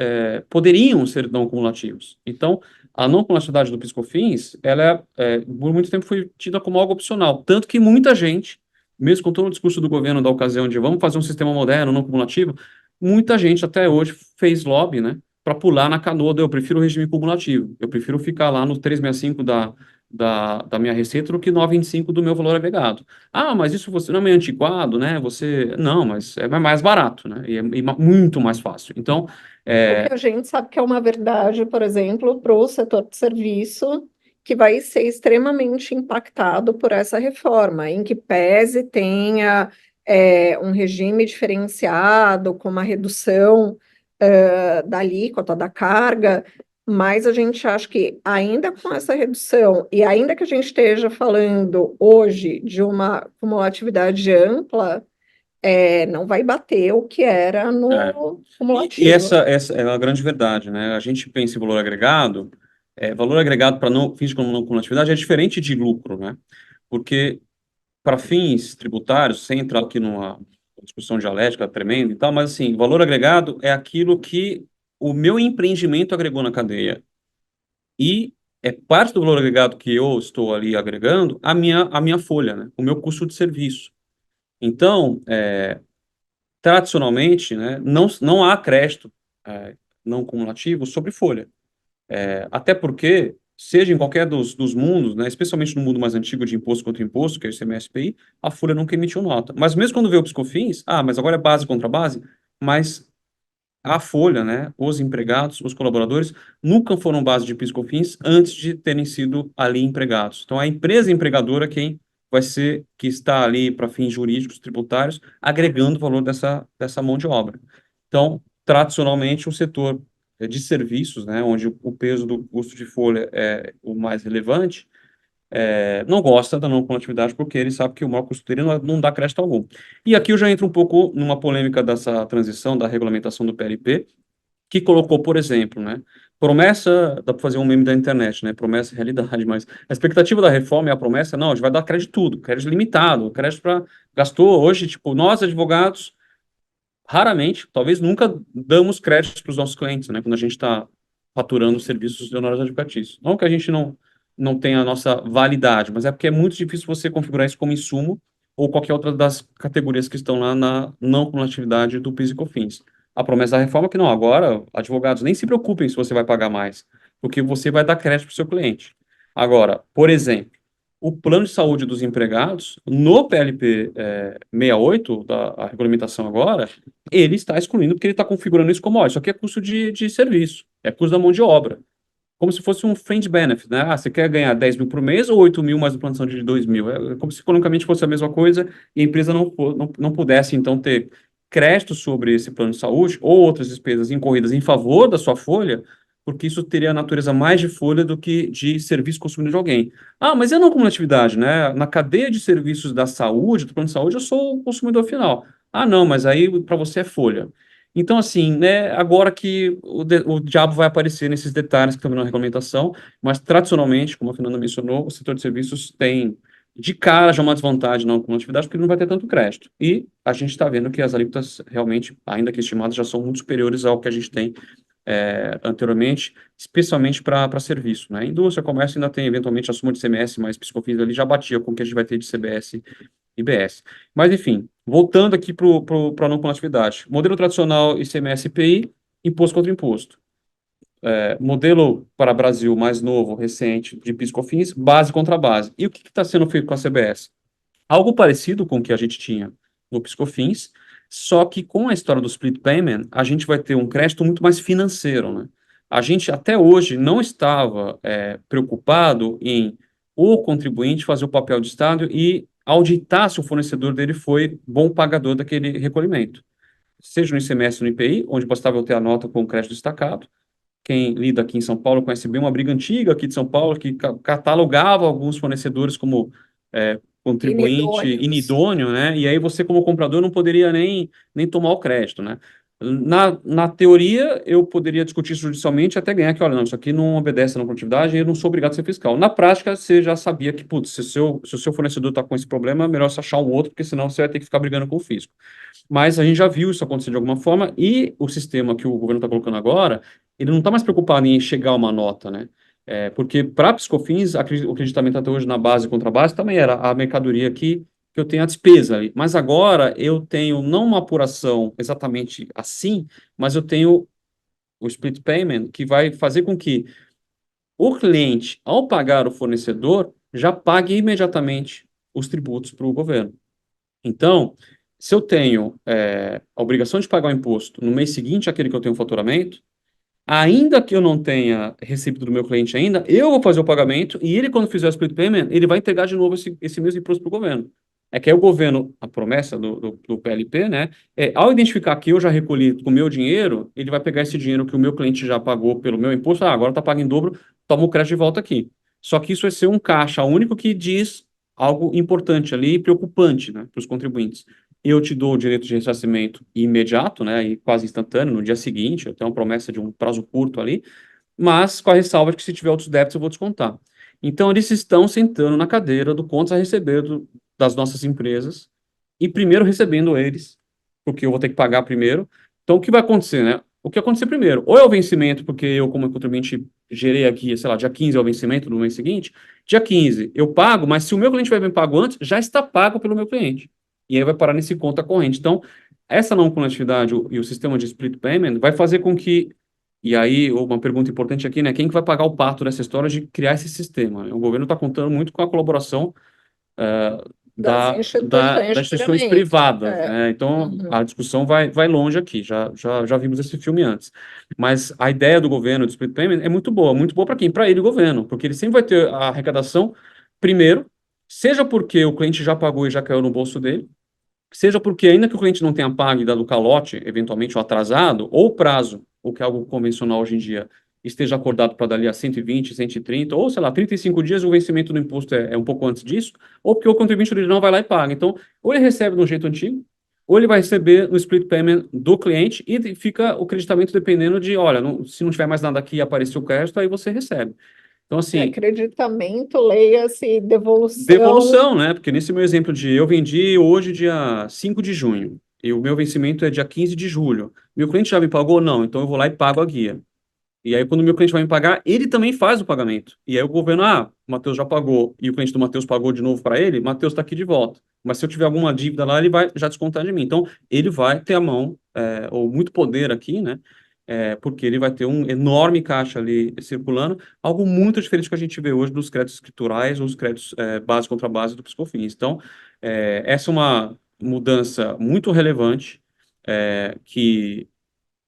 poderiam ser não cumulativos. Então, a não cumulatividade do PIS/COFINS, ela, por muito tempo, foi tida como algo opcional. Tanto que muita gente, mesmo com todo o discurso do governo da ocasião de vamos fazer um sistema moderno, não cumulativo, muita gente até hoje fez lobby, né, para pular na canoa do eu prefiro o regime cumulativo. Eu prefiro ficar lá no 365 da minha receita do que 925 do meu valor agregado. Ah, mas isso você não é meio antiquado, né? Você. Não, mas é mais barato, né? E muito mais fácil. Então, O que a gente sabe que é uma verdade, por exemplo, para o setor de serviço, que vai ser extremamente impactado por essa reforma, em que pese tenha um regime diferenciado, com uma redução da alíquota, da carga, mas a gente acha que ainda com essa redução, e ainda que a gente esteja falando hoje de uma cumulatividade ampla, não vai bater o que era é, no e cumulativo. essa é a grande verdade, né? A gente pensa em valor agregado para não fins como não cumulatividade é diferente de lucro, né? Porque para fins tributários, sem entrar aqui numa discussão dialética tremenda e tal, mas assim, valor agregado é aquilo que o meu empreendimento agregou na cadeia. E é parte do valor agregado que eu estou ali agregando a minha folha, né? O meu custo de serviço. Então, tradicionalmente, né, não há crédito não cumulativo sobre folha. Até porque, seja em qualquer dos mundos, né, especialmente no mundo mais antigo de imposto contra imposto, que é o ICMS-PI, a folha nunca emitiu nota. Mas mesmo quando veio o PiscoFins, mas agora é base contra base, mas a folha, né, os empregados, os colaboradores, nunca foram base de PIS/COFINS antes de terem sido ali empregados. Então, a empresa empregadora quem vai ser, que está ali para fins jurídicos, tributários, agregando o valor dessa mão de obra. Então, tradicionalmente, o setor de serviços, né, onde o peso do custo de folha é o mais relevante, não gosta da não cumulatividade porque ele sabe que o maior custo dele não dá crédito algum. E aqui eu já entro um pouco numa polêmica dessa transição da regulamentação do PLP, que colocou, por exemplo, né, promessa, dá para fazer um meme da internet, né, promessa e realidade, mas a expectativa da reforma e a promessa, não, a gente vai dar crédito de tudo, crédito limitado, crédito para, gastou hoje, tipo, nós advogados, raramente, talvez nunca damos créditos para os nossos clientes, né, quando a gente está faturando serviços de honorários advocatícios. Não que a gente não tenha a nossa validade, mas é porque é muito difícil você configurar isso como insumo ou qualquer outra das categorias que estão lá na não cumulatividade do PIS e COFINS. A promessa da reforma é que não, agora, advogados, nem se preocupem se você vai pagar mais, porque você vai dar crédito para o seu cliente. Agora, por exemplo, o plano de saúde dos empregados, no PLP 68, a regulamentação agora, ele está excluindo porque ele está configurando isso como, ó, isso aqui é custo de serviço, é custo da mão de obra. Como se fosse um fringe benefit, né? Você quer ganhar 10 mil por mês ou 8 mil mais o plano de saúde de 2 mil? É como se economicamente fosse a mesma coisa e a empresa não pudesse, então, ter crédito sobre esse plano de saúde ou outras despesas incorridas em favor da sua folha, porque isso teria a natureza mais de folha do que de serviço consumido de alguém. Mas e a não cumulatividade, né? Na cadeia de serviços da saúde, do plano de saúde, eu sou o consumidor final. Não, mas aí para você é folha. Então, assim, né, agora que o diabo vai aparecer nesses detalhes que estão na regulamentação, mas tradicionalmente, como a Fernanda mencionou, o setor de serviços tem de cara já uma desvantagem na cumulatividade, porque ele não vai ter tanto crédito. E a gente está vendo que as alíquotas realmente, ainda que estimadas, já são muito superiores ao que a gente tem anteriormente, especialmente para serviço, né? Indústria, comércio ainda tem eventualmente a soma de CMS, mas PiscoFins ali já batia com o que a gente vai ter de CBS e IBS. Mas, enfim, voltando aqui para a não cumulatividade. Modelo tradicional ICMS e IPI, imposto contra imposto. Modelo para Brasil mais novo, recente, de PIS/COFINS, base contra base. E o que está sendo feito com a CBS? Algo parecido com o que a gente tinha no PiscoFins, só que com a história do split payment, a gente vai ter um crédito muito mais financeiro, né? A gente até hoje não estava preocupado em o contribuinte fazer o papel de Estado e auditar se o fornecedor dele foi bom pagador daquele recolhimento. Seja no ICMS ou no IPI, onde bastava eu ter a nota com crédito destacado. Quem lida aqui em São Paulo conhece bem uma briga antiga aqui de São Paulo que catalogava alguns fornecedores como contribuinte Inidôneos. inidôneo, né? E aí você, como comprador, não poderia nem tomar o crédito, né? Na teoria, eu poderia discutir isso judicialmente até ganhar que, olha, não, isso aqui não obedece à não produtividade, eu não sou obrigado a ser fiscal. Na prática, você já sabia que, putz, se o seu fornecedor está com esse problema, é melhor você achar um outro, porque senão você vai ter que ficar brigando com o fisco. Mas a gente já viu isso acontecer de alguma forma, e o sistema que o governo está colocando agora, ele não está mais preocupado em chegar a uma nota, né? Porque para PiscoFins, o acreditamento até hoje na base e contrabase também era a mercadoria que eu tenho a despesa ali. Mas agora eu tenho não uma apuração exatamente assim, mas eu tenho o split payment, que vai fazer com que o cliente, ao pagar o fornecedor, já pague imediatamente os tributos para o governo. Então, se eu tenho a obrigação de pagar o imposto no mês seguinte àquele que eu tenho faturamento, ainda que eu não tenha recebido do meu cliente ainda, eu vou fazer o pagamento e ele, quando fizer o split payment, ele vai entregar de novo esse mesmo imposto para o governo. É que aí o governo, a promessa do PLP, né, ao identificar que eu já recolhi com o meu dinheiro, ele vai pegar esse dinheiro que o meu cliente já pagou pelo meu imposto, agora está pago em dobro, toma o crédito de volta aqui. Só que isso vai ser um caixa único que diz algo importante ali, preocupante, né, para os contribuintes. Eu te dou o direito de ressarcimento imediato, né, e quase instantâneo, no dia seguinte, eu tenho uma promessa de um prazo curto ali, mas com a ressalva de que se tiver outros débitos eu vou descontar. Então, eles estão sentando na cadeira do contas a receber das nossas empresas e primeiro recebendo eles, porque eu vou ter que pagar primeiro. Então, o que vai acontecer, né? O que acontecer primeiro? Ou é o vencimento, porque eu, como contribuinte, gerei aqui, sei lá, dia 15 é o vencimento do mês seguinte. Dia 15 eu pago, mas se o meu cliente vai bem pago antes, já está pago pelo meu cliente. E aí vai parar nesse conta corrente. Então, essa não cumulatividade e o sistema de split payment vai fazer com que, e aí uma pergunta importante aqui, né? Quem que vai pagar o pato dessa história de criar esse sistema, né? O governo está contando muito com a colaboração Das das instituições de instituições pagamento. privadas, né? Então, Uhum. a discussão vai longe aqui, já vimos esse filme antes. Mas a ideia do governo do split payment é muito boa para quem? Para ele, o governo, porque ele sempre vai ter a arrecadação primeiro, seja porque o cliente já pagou e já caiu no bolso dele, seja porque ainda que o cliente não tenha pago e dado calote, eventualmente, ou atrasado, ou o prazo, o que é algo convencional hoje em dia, esteja acordado para dali a 120, 130, ou sei lá, 35 dias, o vencimento do imposto é um pouco antes disso, ou porque o contribuinte original vai lá e paga. Então, ou ele recebe do jeito antigo, ou ele vai receber no split payment do cliente e fica o creditamento dependendo de, olha, se não tiver mais nada aqui e aparecer o crédito, aí você recebe. Então, assim, Creditamento, leia-se devolução. devolução, né? Porque nesse meu exemplo de eu vendi hoje, dia 5 de junho, e o meu vencimento é dia 15 de julho. Meu cliente já me pagou? Não, então eu vou lá e pago a guia. E aí, quando o meu cliente vai me pagar, ele também faz o pagamento. E aí o governo, o Matheus já pagou, e o cliente do Matheus pagou de novo para ele, Matheus está aqui de volta. Mas se eu tiver alguma dívida lá, ele vai já descontar de mim. Então, ele vai ter a mão, ou muito poder aqui, né? Porque ele vai ter um enorme caixa ali circulando, algo muito diferente do que a gente vê hoje dos créditos escriturais ou os créditos base contra base do PiscoFins. Então, essa é uma mudança muito relevante, que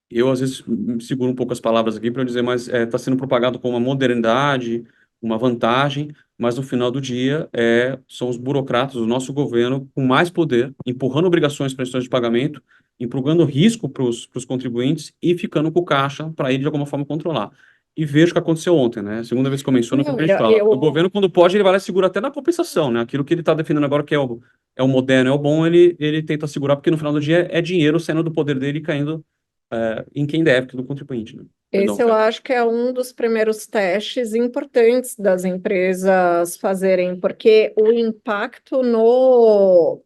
eu, às vezes, me seguro um pouco as palavras aqui para dizer, mas está sendo propagado como uma modernidade, uma vantagem, mas no final do dia são os burocratas do nosso governo com mais poder, empurrando obrigações para instituições de pagamento, empurrando risco para os contribuintes e ficando com o caixa para ele, de alguma forma, controlar. E vejo o que aconteceu ontem, né? A segunda vez que eu menciono, que a Não, gente fala. O eu, governo, quando pode, ele vai lá e segura até na compensação, né? Aquilo que ele está defendendo agora, que é o moderno, é o bom, ele tenta segurar, porque no final do dia é dinheiro saindo do poder dele e caindo em quem deve, que é do contribuinte, né? Perdão, Esse eu Fê. acho que é um dos primeiros testes importantes das empresas fazerem, porque o impacto no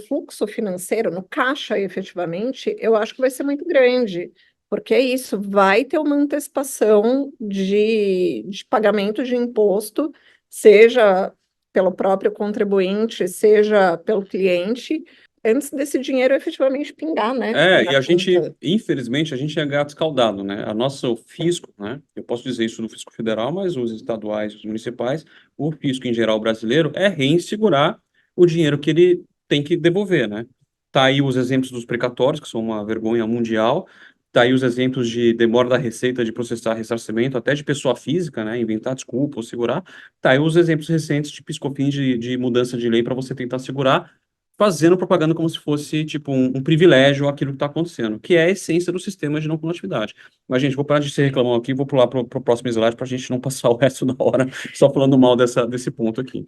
fluxo financeiro, no caixa, efetivamente, eu acho que vai ser muito grande, porque é isso, vai ter uma antecipação de pagamento de imposto, seja pelo próprio contribuinte, seja pelo cliente, antes desse dinheiro efetivamente pingar, né, E na a gente, conta. infelizmente, a gente é gato escaldado, né? A nossa fisco, né? Eu posso dizer isso do fisco federal, mas os estaduais, os municipais, o fisco em geral brasileiro é reinsegurar o dinheiro que ele tem que devolver, né? Tá aí os exemplos dos precatórios, que são uma vergonha mundial. Tá aí os exemplos de demora da Receita de processar ressarcimento, até de pessoa física, né? Inventar desculpa ou segurar. Tá aí os exemplos recentes de PiscoFins de mudança de lei para você tentar segurar. fazendo propaganda como se fosse, tipo, um privilégio aquilo que está acontecendo, que é a essência do sistema de não coletividade. Mas, gente, vou parar de ser reclamão aqui, vou pular para o próximo slide para a gente não passar o resto da hora só falando mal desse ponto aqui.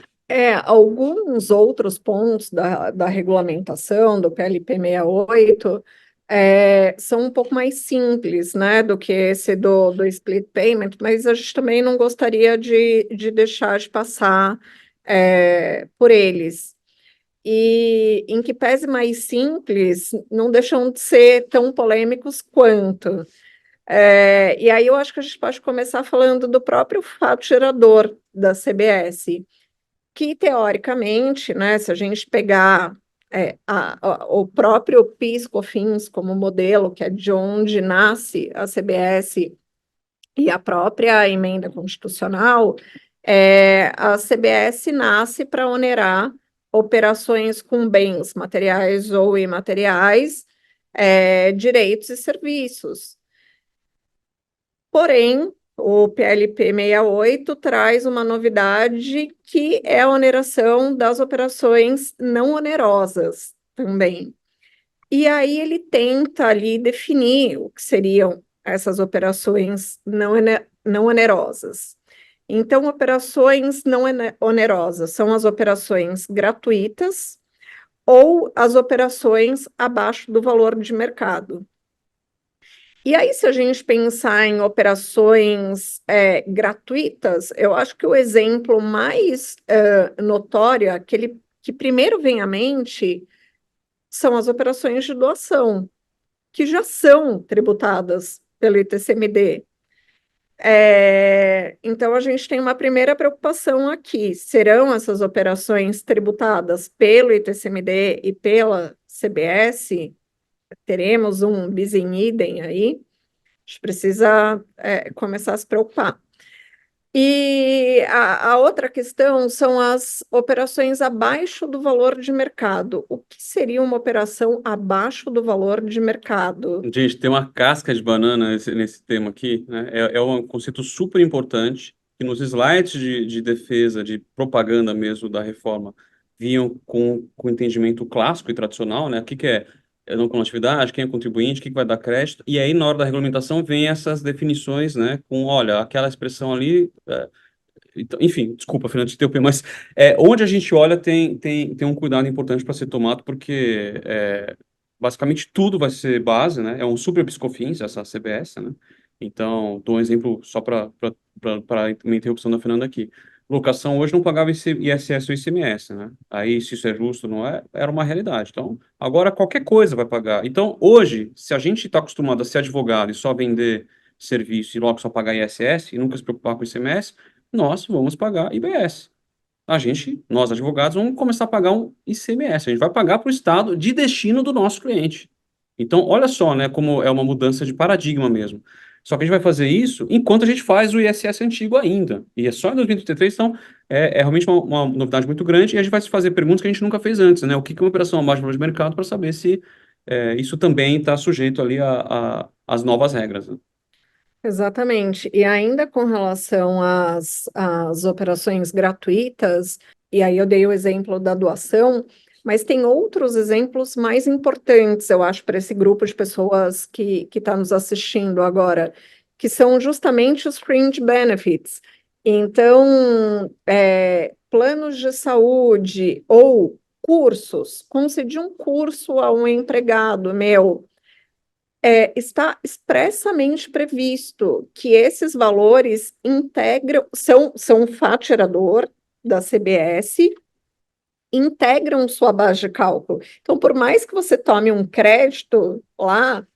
Alguns outros pontos da regulamentação do PLP 68 são um pouco mais simples, né, do que esse do split payment, mas a gente também não gostaria de deixar de passar por eles. E em que pese mais simples, não deixam de ser tão polêmicos quanto. E aí eu acho que a gente pode começar falando do próprio fato gerador da CBS, que teoricamente, né, se a gente pegar o próprio PIS/COFINS como modelo, que é de onde nasce a CBS e a própria emenda constitucional, a CBS nasce para onerar operações com bens materiais ou imateriais, direitos e serviços. Porém, o PLP 68 traz uma novidade que é a oneração das operações não onerosas também. E aí ele tenta ali definir o que seriam essas operações não onerosas. Então, operações não onerosas são as operações gratuitas ou as operações abaixo do valor de mercado. E aí, se a gente pensar em operações gratuitas, eu acho que o exemplo mais notório, aquele que primeiro vem à mente, são as operações de doação, que já são tributadas pelo ITCMD. Então, a gente tem uma primeira preocupação aqui: serão essas operações tributadas pelo ITCMD e pela CBS? Teremos um bis in idem aí? A gente precisa começar a se preocupar. E a outra questão são as operações abaixo do valor de mercado. O que seria uma operação abaixo do valor de mercado? Gente, tem uma casca de banana nesse tema aqui, né? É um conceito super importante que nos slides de defesa, de propaganda mesmo da reforma, vinham com entendimento clássico e tradicional, né? O que é não coletividade, quem é contribuinte, o que vai dar crédito, e aí na hora da regulamentação vem essas definições, né? Com, olha, aquela expressão ali, então, enfim, desculpa, Fernando, te interromper, mas onde a gente olha tem um cuidado importante para ser tomado, porque basicamente tudo vai ser base, né? É um super piscofins, essa CBS, né? Então, dou um exemplo só para uma interrupção da Fernanda aqui. Locação hoje não pagava ISS ou ICMS, né? Aí, se isso é justo, não é? Era uma realidade. Então, agora qualquer coisa vai pagar. Então, hoje, se a gente está acostumado a ser advogado e só vender serviço e logo só pagar ISS e nunca se preocupar com ICMS, nós vamos pagar IBS. Nós advogados, vamos começar a pagar um ICMS. A gente vai pagar para o Estado de destino do nosso cliente. Então, olha só, né, como é uma mudança de paradigma mesmo. Só que a gente vai fazer isso enquanto a gente faz o ISS antigo ainda. E é só em 2033, então é realmente uma novidade muito grande. E a gente vai se fazer perguntas que a gente nunca fez antes, né? O que é uma operação abaixo do valor de mercado para saber se isso também está sujeito ali às novas regras, né? Exatamente. E ainda com relação às operações gratuitas, e aí eu dei o exemplo da doação, mas tem outros exemplos mais importantes, eu acho, para esse grupo de pessoas que está nos assistindo agora, que são justamente os fringe benefits. Então, planos de saúde ou cursos, concedi um curso a um empregado meu, está expressamente previsto que esses valores são um fato gerador da CBS, integram sua base de cálculo. Então, por mais que você tome um crédito lá,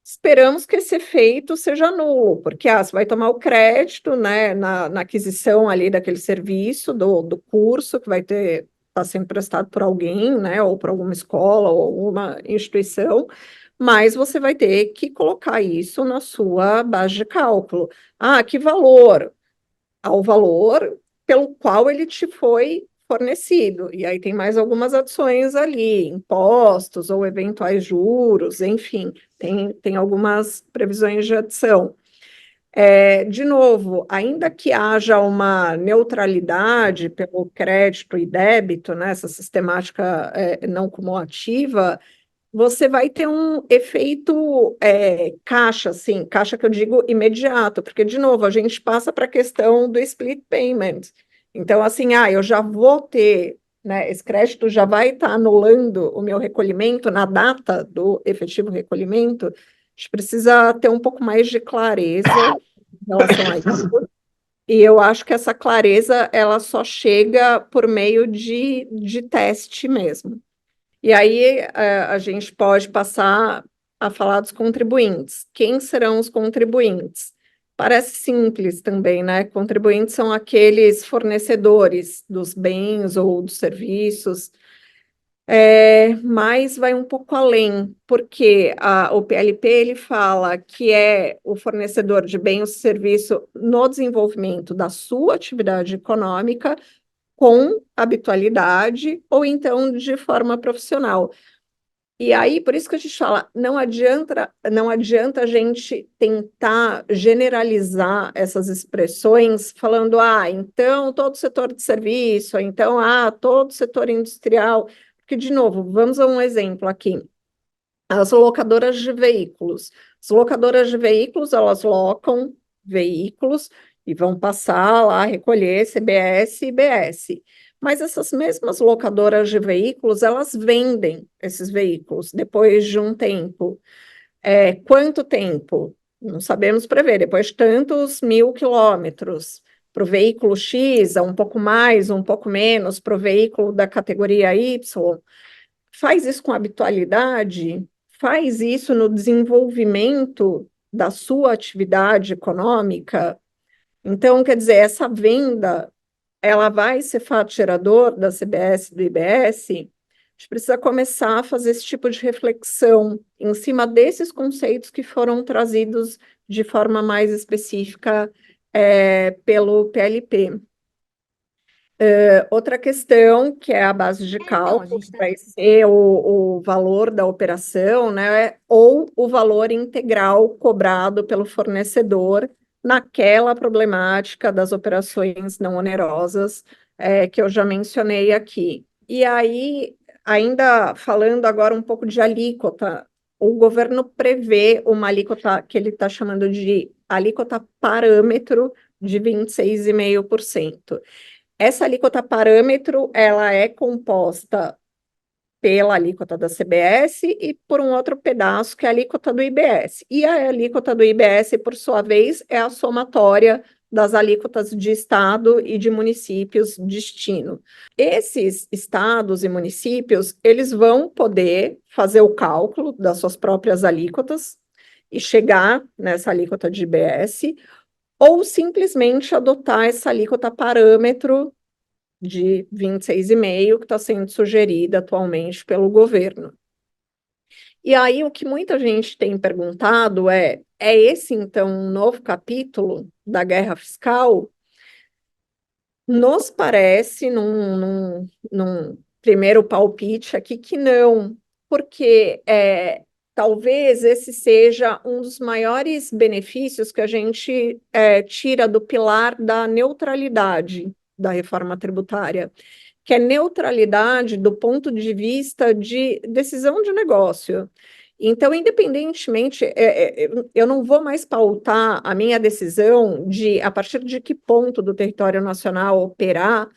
esperamos que esse efeito seja nulo, porque você vai tomar o crédito, né, na aquisição ali daquele serviço, do curso que vai estar sendo prestado por alguém, né, ou por alguma escola ou alguma instituição, mas você vai ter que colocar isso na sua base de cálculo. Que valor? Ao valor pelo qual ele te foi fornecido. E aí tem mais algumas adições ali, impostos ou eventuais juros, enfim, tem algumas previsões de adição. De novo, ainda que haja uma neutralidade pelo crédito e débito, né, essa sistemática não cumulativa, você vai ter um efeito caixa, assim, caixa que eu digo imediato, porque, de novo, a gente passa para a questão do split payment. Então, assim, eu já vou ter, né, esse crédito já vai estar anulando o meu recolhimento na data do efetivo recolhimento. A gente precisa ter um pouco mais de clareza em relação a isso. E eu acho que essa clareza, ela só chega por meio de teste mesmo. E aí a gente pode passar a falar dos contribuintes. Quem serão os contribuintes? Parece simples também, né? Contribuintes são aqueles fornecedores dos bens ou dos serviços, mas vai um pouco além, porque o PLP ele fala que é o fornecedor de bem ou serviço no desenvolvimento da sua atividade econômica com habitualidade ou então de forma profissional. E aí, por isso que a gente fala, não adianta a gente tentar generalizar essas expressões falando, então todo setor de serviço, ou então, todo setor industrial, porque, de novo, vamos a um exemplo aqui. As locadoras de veículos. As locadoras de veículos, elas locam veículos e vão passar lá, recolher CBS e IBS. Mas essas mesmas locadoras de veículos, elas vendem esses veículos depois de um tempo. Quanto tempo? Não sabemos prever. Depois de tantos mil quilômetros. Para o veículo X, é um pouco mais, um pouco menos. Para o veículo da categoria Y. Faz isso com habitualidade, faz isso no desenvolvimento da sua atividade econômica. Então, quer dizer, essa venda, ela vai ser fato gerador da CBS e do IBS? A gente precisa começar a fazer esse tipo de reflexão em cima desses conceitos que foram trazidos de forma mais específica pelo PLP. Outra questão, que é a base de Então, a cálculo, gente que tá. vai ser o valor da operação, né, ou o valor integral cobrado pelo fornecedor naquela problemática das operações não onerosas, que eu já mencionei aqui. E aí, ainda falando agora um pouco de alíquota, o governo prevê uma alíquota que ele está chamando de alíquota parâmetro de 26,5%. Essa alíquota parâmetro, ela é composta pela alíquota da CBS e por um outro pedaço que é a alíquota do IBS. E a alíquota do IBS, por sua vez, é a somatória das alíquotas de estado e de municípios destino. Esses estados e municípios, eles vão poder fazer o cálculo das suas próprias alíquotas e chegar nessa alíquota de IBS, ou simplesmente adotar essa alíquota parâmetro de 26,5%, que está sendo sugerida atualmente pelo governo. E aí, o que muita gente tem perguntado é esse, então, um novo capítulo da guerra fiscal? Nos parece, num primeiro palpite aqui, que não, porque talvez esse seja um dos maiores benefícios que a gente tira do pilar da neutralidade da reforma tributária, que é neutralidade do ponto de vista de decisão de negócio. Então, independentemente, eu não vou mais pautar a minha decisão de a partir de que ponto do território nacional operar,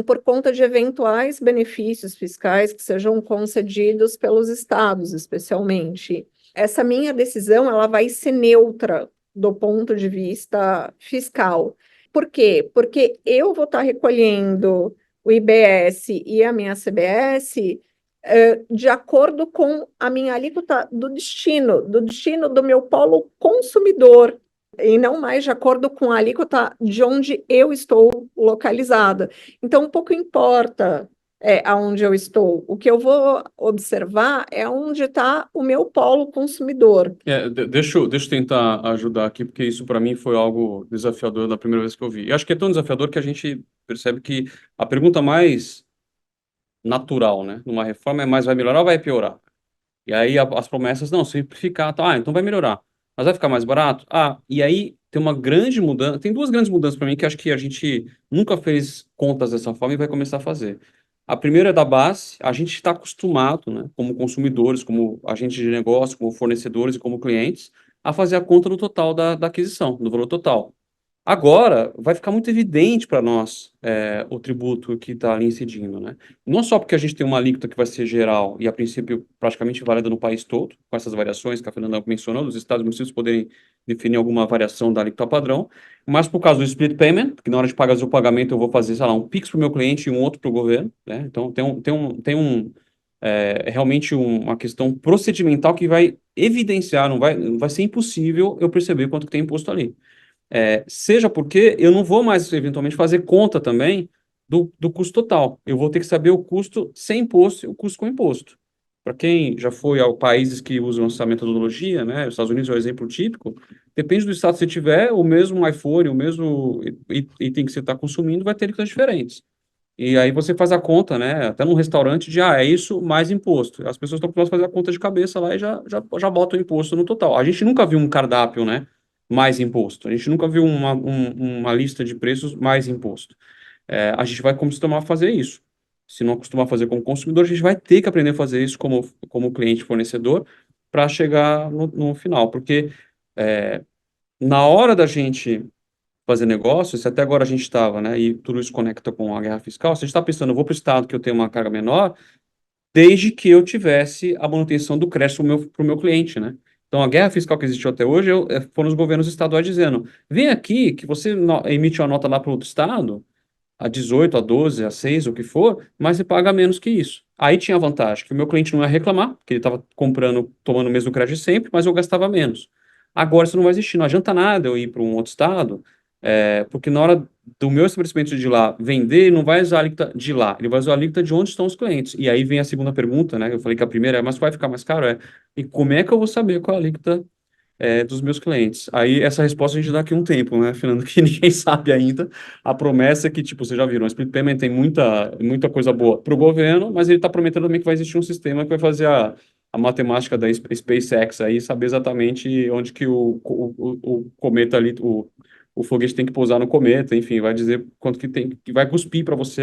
por conta de eventuais benefícios fiscais que sejam concedidos pelos estados, especialmente. Essa minha decisão, ela vai ser neutra do ponto de vista fiscal. Por quê? Porque eu vou estar recolhendo o IBS e a minha CBS de acordo com a minha alíquota do destino do meu polo consumidor, e não mais de acordo com a alíquota de onde eu estou localizada. Então, pouco importa aonde eu estou. O que eu vou observar é onde está o meu polo consumidor. Deixa eu tentar ajudar aqui, porque isso para mim foi algo desafiador da primeira vez que eu vi. Eu acho que é tão desafiador que a gente percebe que a pergunta mais natural, né, numa reforma é mais vai melhorar ou vai piorar? E aí as promessas, não, simplificar, tá, então vai melhorar. Mas vai ficar mais barato? E aí tem uma grande mudança, tem duas grandes mudanças para mim que acho que a gente nunca fez contas dessa forma e vai começar a fazer. A primeira é da base, a gente está acostumado, né, como consumidores, como agentes de negócio, como fornecedores e como clientes, a fazer a conta no total da aquisição, no valor total. Agora, vai ficar muito evidente para nós o tributo que está ali incidindo, né? Não só porque a gente tem uma alíquota que vai ser geral e, a princípio, praticamente válida no país todo, com essas variações que a Fernanda mencionou, os estados e municípios poderem definir alguma variação da alíquota padrão, mas por causa do split payment, que na hora de pagar o pagamento eu vou fazer, sei lá, um Pix para o meu cliente e um outro para o governo, né? Então, realmente uma questão procedimental que vai evidenciar, não vai ser impossível eu perceber quanto que tem imposto ali. Seja porque eu não vou mais, eventualmente, fazer conta também do custo total. Eu vou ter que saber o custo sem imposto e o custo com imposto. Para quem já foi a países que usam essa metodologia, né, os Estados Unidos é o exemplo típico, depende do estado que você tiver, o mesmo iPhone, o mesmo item que você está consumindo vai ter alíquotas diferentes. E aí você faz a conta, né? Até num restaurante é isso mais imposto. As pessoas estão acostumadas a fazer a conta de cabeça lá e já botam o imposto no total. A gente nunca viu um cardápio, né? Mais imposto. A gente nunca viu uma lista de preços mais imposto. A gente vai acostumar a fazer isso. Se não acostumar a fazer como consumidor, a gente vai ter que aprender a fazer isso como cliente fornecedor para chegar no final. Porque na hora da gente fazer negócio, se até agora a gente estava, né, e tudo isso conecta com a guerra fiscal, se a gente está pensando, eu vou para o estado que eu tenho uma carga menor, desde que eu tivesse a manutenção do crédito para o meu cliente, né? Então, a guerra fiscal que existiu até hoje foram os governos estaduais dizendo, vem aqui que você emite uma nota lá para outro estado, a 18, a 12, a 6, o que for, mas você paga menos que isso. Aí tinha a vantagem que o meu cliente não ia reclamar, porque ele estava comprando, tomando o mesmo crédito sempre, mas eu gastava menos. Agora isso não vai existir, não adianta nada eu ir para um outro estado, porque na hora do meu estabelecimento de lá vender, ele não vai usar a alíquota de lá, ele vai usar a alíquota de onde estão os clientes. E aí vem a segunda pergunta, né? Eu falei que a primeira mas vai ficar mais caro? E como é que eu vou saber qual é a alíquota dos meus clientes. Aí essa resposta a gente dá aqui um tempo, né, Fernando, que ninguém sabe ainda. A promessa é que, tipo, vocês já viram, o Split Payment tem muita coisa boa para o governo, mas ele está prometendo também que vai existir um sistema que vai fazer a matemática da SpaceX aí, saber exatamente onde que o cometa ali, o foguete tem que pousar no cometa, enfim, vai dizer quanto que vai cuspir para você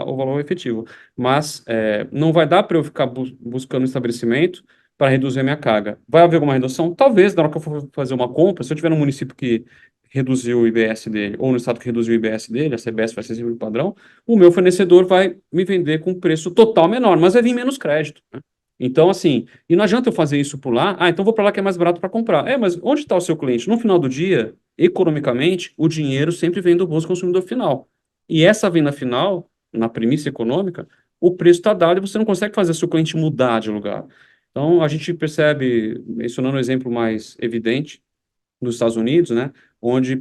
o valor efetivo. Mas não vai dar para eu ficar buscando um estabelecimento para reduzir a minha carga. Vai haver alguma redução? Talvez, na hora que eu for fazer uma compra, se eu tiver num município que reduziu o IBS dele, ou no estado que reduziu o IBS dele, a CBS vai ser sempre o padrão, o meu fornecedor vai me vender com preço total menor, mas vai vir menos crédito, né? Então, assim, e não adianta eu fazer isso por lá, então vou para lá que é mais barato para comprar. Mas onde está o seu cliente? No final do dia, economicamente, o dinheiro sempre vem do bolso do consumidor final. E essa venda final, na premissa econômica, o preço está dado e você não consegue fazer o seu cliente mudar de lugar. Então, a gente percebe, mencionando o exemplo mais evidente, nos Estados Unidos, né, onde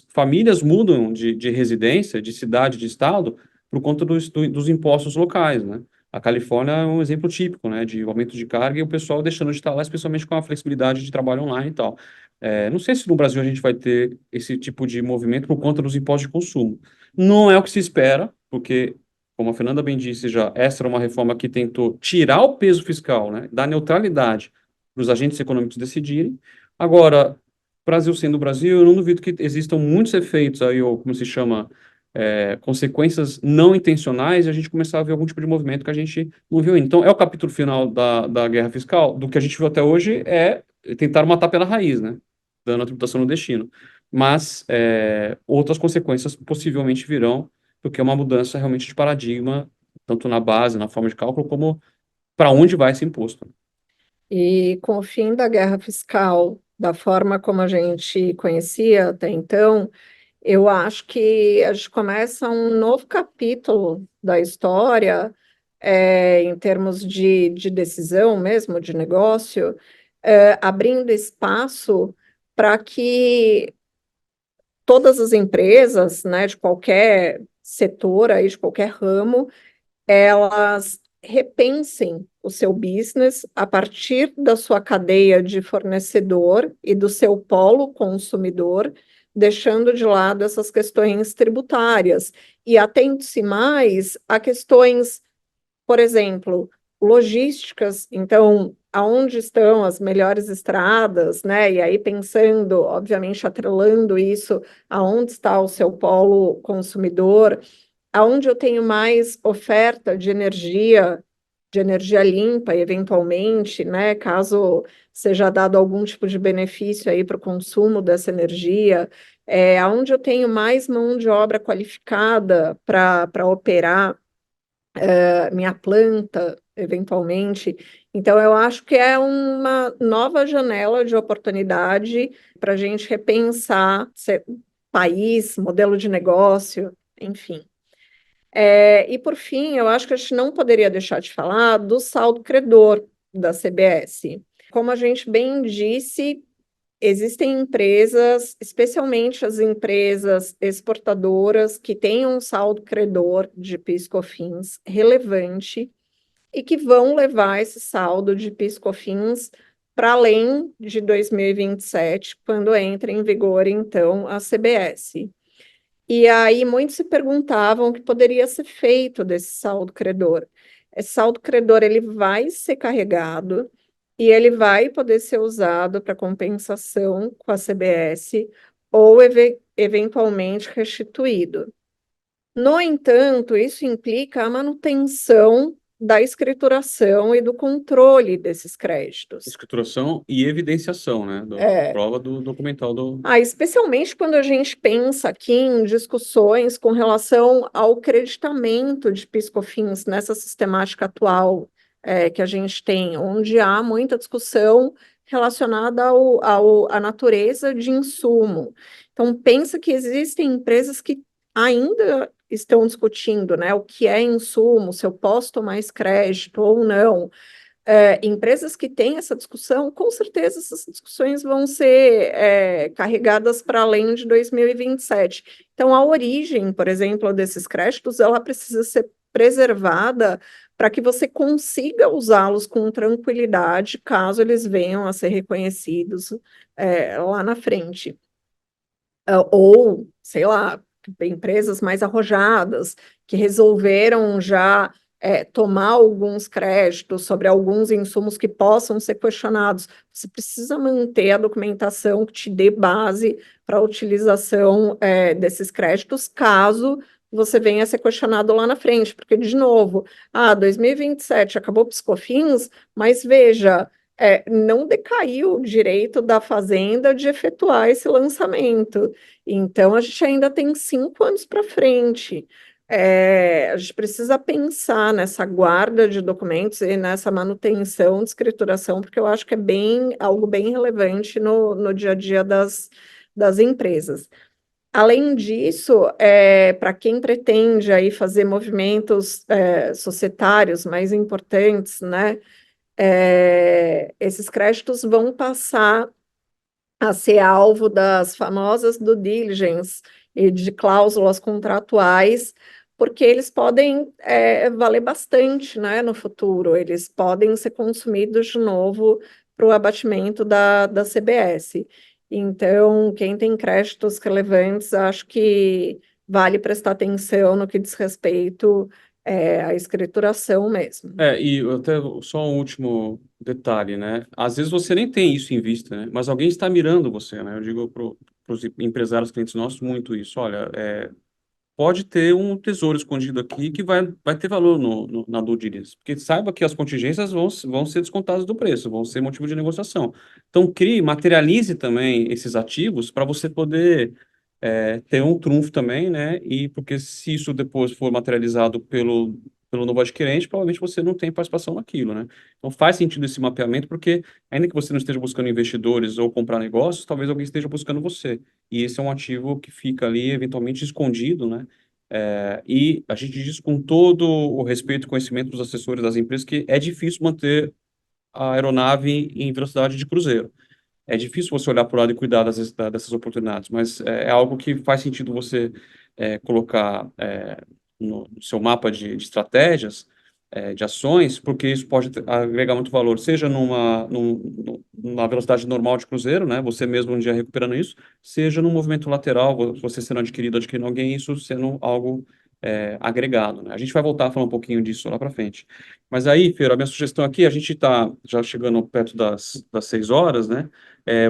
famílias mudam de residência, de cidade, de estado, por conta dos impostos locais, né. A Califórnia é um exemplo típico, né, de aumento de carga e o pessoal deixando de estar lá, especialmente com a flexibilidade de trabalho online e tal. Não sei se no Brasil a gente vai ter esse tipo de movimento por conta dos impostos de consumo. Não é o que se espera, porque, como a Fernanda bem disse já, essa era uma reforma que tentou tirar o peso fiscal, né, dar neutralidade para os agentes econômicos decidirem. Agora, Brasil sendo o Brasil, eu não duvido que existam muitos efeitos aí, ou como se chama, consequências não intencionais, e a gente começar a ver algum tipo de movimento que a gente não viu ainda. Então, é o capítulo final da guerra fiscal. Do que a gente viu até hoje é tentar matar pela raiz, né? Dando a tributação no destino. Mas outras consequências possivelmente virão, porque é uma mudança realmente de paradigma, tanto na base, na forma de cálculo, como para onde vai esse imposto. E com o fim da guerra fiscal, da forma como a gente conhecia até então, eu acho que a gente começa um novo capítulo da história, em termos de decisão mesmo, de negócio, abrindo espaço para que todas as empresas, né, de qualquer setor aí, de qualquer ramo, elas repensem o seu business a partir da sua cadeia de fornecedor e do seu polo consumidor, deixando de lado essas questões tributárias e atente-se mais a questões, por exemplo, logísticas, então, aonde estão as melhores estradas, né? E aí pensando, obviamente, atrelando isso, aonde está o seu polo consumidor, aonde eu tenho mais oferta de energia limpa, eventualmente, né? Caso seja dado algum tipo de benefício aí para o consumo dessa energia, aonde eu tenho mais mão de obra qualificada para operar minha planta, eventualmente. Então, eu acho que é uma nova janela de oportunidade para a gente repensar país, modelo de negócio, enfim. E, por fim, eu acho que a gente não poderia deixar de falar do saldo credor da CBS. Como a gente bem disse, existem empresas, especialmente as empresas exportadoras, que têm um saldo credor de PIS/COFINS relevante e que vão levar esse saldo de PIS/COFINS para além de 2027, quando entra em vigor, então, a CBS. E aí muitos se perguntavam o que poderia ser feito desse saldo credor. Esse saldo credor ele vai ser carregado e ele vai poder ser usado para compensação com a CBS ou eventualmente restituído. No entanto, isso implica a manutenção da escrituração e do controle desses créditos. Escrituração e evidenciação, né? É, Prova do documental do. especialmente quando a gente pensa aqui em discussões com relação ao creditamento de PIS/COFINS nessa sistemática atual que a gente tem, onde há muita discussão relacionada à natureza de insumo. Então, pensa que existem empresas que ainda estão discutindo, né, o que é insumo, se eu posso tomar esse crédito ou não. Empresas que têm essa discussão, com certeza essas discussões vão ser carregadas para além de 2027. Então, a origem, por exemplo, desses créditos, ela precisa ser preservada para que você consiga usá-los com tranquilidade, caso eles venham a ser reconhecidos lá na frente. Ou, sei lá, empresas mais arrojadas, que resolveram já tomar alguns créditos sobre alguns insumos que possam ser questionados. Você precisa manter a documentação que te dê base para a utilização desses créditos, caso você venha a ser questionado lá na frente, porque, de novo, 2027 acabou o PiscoFins, mas veja, não decaiu o direito da Fazenda de efetuar esse lançamento. Então, a gente ainda tem 5 anos para frente. A gente precisa pensar nessa guarda de documentos e nessa manutenção de escrituração, porque eu acho que é algo bem relevante no dia a dia das empresas. Além disso, para quem pretende aí fazer movimentos societários mais importantes, né, esses créditos vão passar a ser alvo das famosas due diligence e de cláusulas contratuais, porque eles podem valer bastante, né, no futuro, eles podem ser consumidos de novo para o abatimento da CBS. Então, quem tem créditos relevantes, acho que vale prestar atenção no que diz respeito à escrituração mesmo. E até só um último detalhe, né? Às vezes você nem tem isso em vista, né? Mas alguém está mirando você, né? Eu digo para os empresários, clientes nossos, muito isso. Olha, pode ter um tesouro escondido aqui que vai ter valor na due diligence. Porque saiba que as contingências vão ser descontadas do preço, vão ser motivo de negociação. Então, materialize também esses ativos para você poder ter um trunfo também, né? E porque se isso depois for materializado pelo novo adquirente, provavelmente você não tem participação naquilo, né? Então faz sentido esse mapeamento, porque ainda que você não esteja buscando investidores ou comprar negócios, talvez alguém esteja buscando você. E esse é um ativo que fica ali eventualmente escondido, né? E a gente diz com todo o respeito e conhecimento dos assessores das empresas que é difícil manter a aeronave em velocidade de cruzeiro. É difícil você olhar para o lado e cuidar dessas oportunidades, mas é algo que faz sentido você colocar no seu mapa de estratégias, de ações, porque isso pode agregar muito valor, seja numa velocidade normal de cruzeiro, né, você mesmo um dia recuperando isso, seja num movimento lateral, você sendo adquirindo alguém, isso sendo algo agregado, né? A gente vai voltar a falar um pouquinho disso lá para frente. Mas aí, Fer, a minha sugestão aqui, a gente está já chegando perto das 6 horas, né?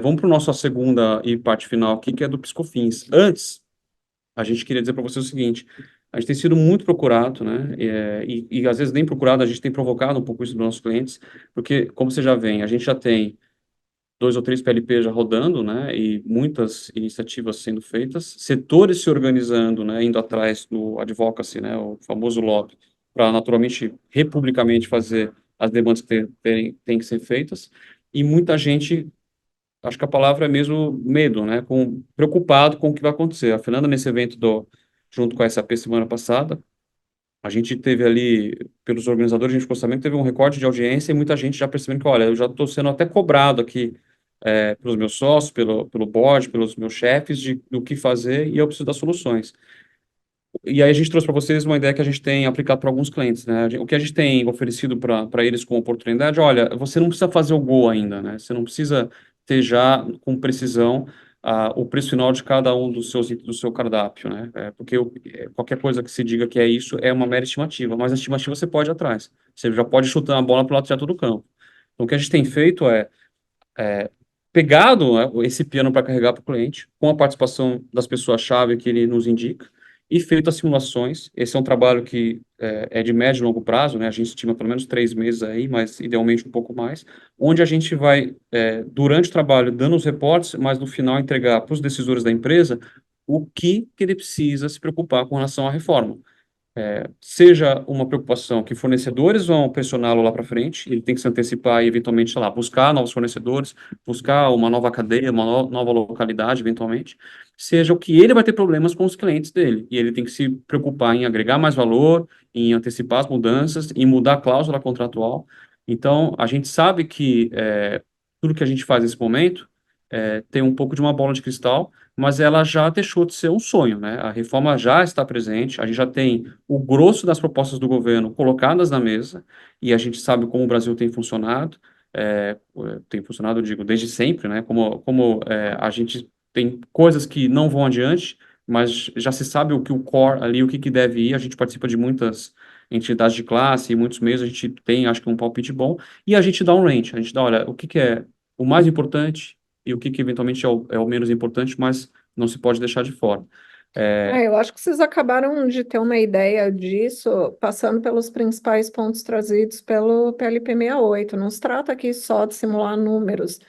Vamos para a nossa segunda e parte final aqui, que é do Piscofins. Antes, a gente queria dizer para você o seguinte: a gente tem sido muito procurado, né? E às vezes nem procurado, a gente tem provocado um pouco isso dos nossos clientes, porque, como você já vem, a gente já tem 2 ou 3 PLP já rodando, né, e muitas iniciativas sendo feitas, setores se organizando, né, indo atrás do advocacy, né, o famoso lobby, para naturalmente, republicamente fazer as demandas que têm que ser feitas, e muita gente, acho que a palavra é mesmo medo, né, preocupado com o que vai acontecer. A Fernanda, nesse evento junto com a SAP semana passada, a gente teve ali, pelos organizadores, a gente ficou sabendo que teve um recorde de audiência e muita gente já percebendo que, olha, eu já estou sendo até cobrado aqui pelos meus sócios, pelo board, pelos meus chefes, do que fazer e eu preciso das soluções. E aí a gente trouxe para vocês uma ideia que a gente tem aplicado para alguns clientes, né? O que a gente tem oferecido para eles como oportunidade, olha, você não precisa fazer o gol ainda, né? Você não precisa ter já com precisão o preço final de cada um dos seus itens do seu cardápio, né? Porque qualquer coisa que se diga que é isso é uma mera estimativa, mas a estimativa você pode ir atrás. Você já pode chutar a bola para o lado certo do campo. Então, o que a gente tem feito pegado, né, esse piano para carregar para o cliente, com a participação das pessoas-chave que ele nos indica, e feito as simulações. Esse é um trabalho que é de médio e longo prazo, né? A gente estima pelo menos 3 meses aí, mas idealmente um pouco mais, onde a gente vai, durante o trabalho, dando os reportes, mas no final entregar para os decisores da empresa o que ele precisa se preocupar com relação à reforma. Seja uma preocupação que fornecedores vão pressioná-lo lá para frente, ele tem que se antecipar e, eventualmente, sei lá, buscar novos fornecedores, buscar uma nova cadeia, uma nova localidade, eventualmente, seja o que ele vai ter problemas com os clientes dele, e ele tem que se preocupar em agregar mais valor, em antecipar as mudanças, em mudar a cláusula contratual. Então, a gente sabe que tudo que a gente faz nesse momento tem um pouco de uma bola de cristal, mas ela já deixou de ser um sonho, né? A reforma já está presente, a gente já tem o grosso das propostas do governo colocadas na mesa, e a gente sabe como o Brasil tem funcionado, eu digo, desde sempre, né? Como a gente tem coisas que não vão adiante, mas já se sabe o core ali, o que deve ir, a gente participa de muitas entidades de classe, e muitos meios a gente tem, acho que um palpite bom, e a gente dá um range, a gente dá, olha, o que é o mais importante e o que eventualmente é o menos importante, mas não se pode deixar de fora. Eu acho que vocês acabaram de ter uma ideia disso passando pelos principais pontos trazidos pelo PLP 68. Não se trata aqui só de simular números,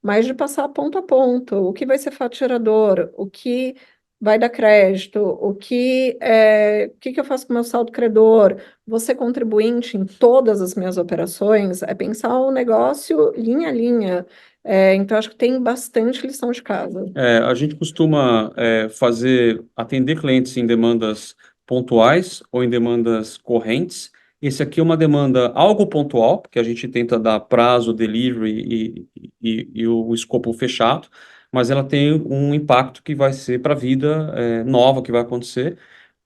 mas de passar ponto a ponto. O que vai ser faturador, o que vai dar crédito, o que eu faço com o meu saldo credor, vou ser contribuinte em todas as minhas operações, é pensar o negócio linha a linha. Então, acho que tem bastante lição de casa. A gente costuma atender clientes em demandas pontuais ou em demandas correntes. Esse aqui é uma demanda algo pontual, porque a gente tenta dar prazo, delivery e o escopo fechado, mas ela tem um impacto que vai ser para a vida nova que vai acontecer.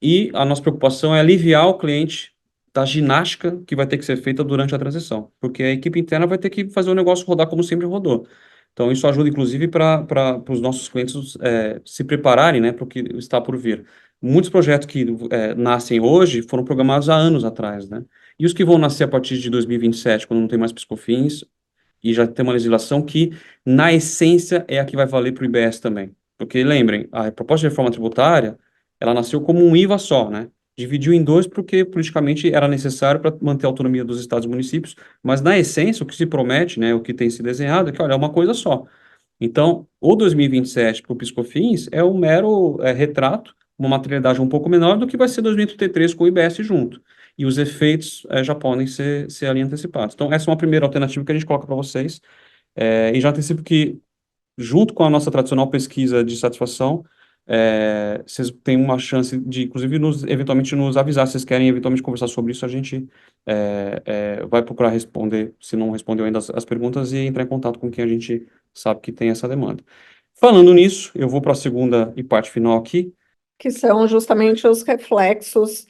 E a nossa preocupação é aliviar o cliente da ginástica que vai ter que ser feita durante a transição, porque a equipe interna vai ter que fazer o negócio rodar como sempre rodou. Então, isso ajuda, inclusive, para os nossos clientes se prepararem, né, para o que está por vir. Muitos projetos que nascem hoje foram programados há anos atrás, né? E os que vão nascer a partir de 2027, quando não tem mais piscofins, e já tem uma legislação que, na essência, é a que vai valer para o IBS também. Porque, lembrem, a proposta de reforma tributária, ela nasceu como um IVA só, né? Dividiu em dois porque, politicamente, era necessário para manter a autonomia dos estados e municípios, mas, na essência, o que se promete, né, o que tem se desenhado, é que, olha, é uma coisa só. Então, o 2027 para o PiscoFins é um mero retrato, uma materialidade um pouco menor do que vai ser 2033 com o IBS junto. E os efeitos já podem ser ali antecipados. Então, essa é uma primeira alternativa que a gente coloca para vocês. E já antecipo que, junto com a nossa tradicional pesquisa de satisfação, vocês têm uma chance de, inclusive, eventualmente nos avisar se vocês querem eventualmente conversar sobre isso. A gente vai procurar responder, se não respondeu ainda as perguntas, e entrar em contato com quem a gente sabe que tem essa demanda. Falando nisso, eu vou para a segunda e parte final aqui. Que são justamente os reflexos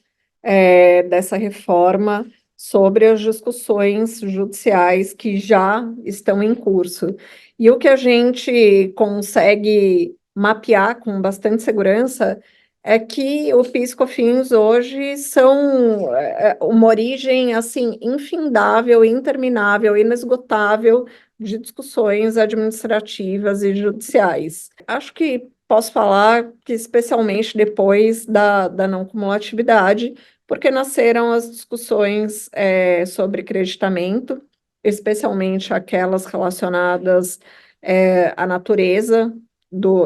dessa reforma sobre as discussões judiciais que já estão em curso. E o que a gente consegue mapear com bastante segurança é que o PIS e COFINS hoje são uma origem assim infindável, interminável, inesgotável de discussões administrativas e judiciais. Acho que posso falar que especialmente depois da não cumulatividade, porque nasceram as discussões sobre creditamento, especialmente aquelas relacionadas à natureza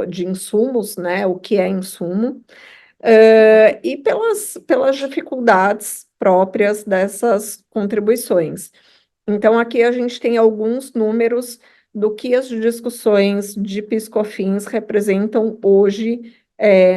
de insumos, né? O que é insumo, e pelas dificuldades próprias dessas contribuições. Então, aqui a gente tem alguns números do que as discussões de PIS/COFINS representam hoje,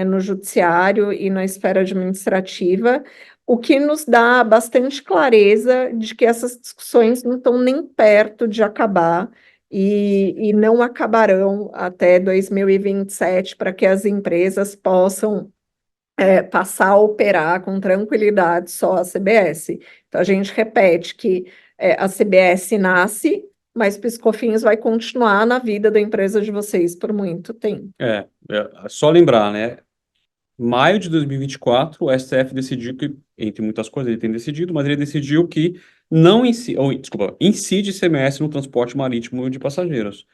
no judiciário e na esfera administrativa, o que nos dá bastante clareza de que essas discussões não estão nem perto de acabar e não acabarão até 2027, para que as empresas possam passar a operar com tranquilidade só a CBS. Então, a gente repete que a CBS nasce, mas PiscoFins vai continuar na vida da empresa de vocês por muito tempo. Só lembrar, né? Maio de 2024, o STF decidiu que, entre muitas coisas, ele tem decidido, mas ele decidiu que não incide, ou, desculpa, incide ICMS no transporte marítimo de passageiros.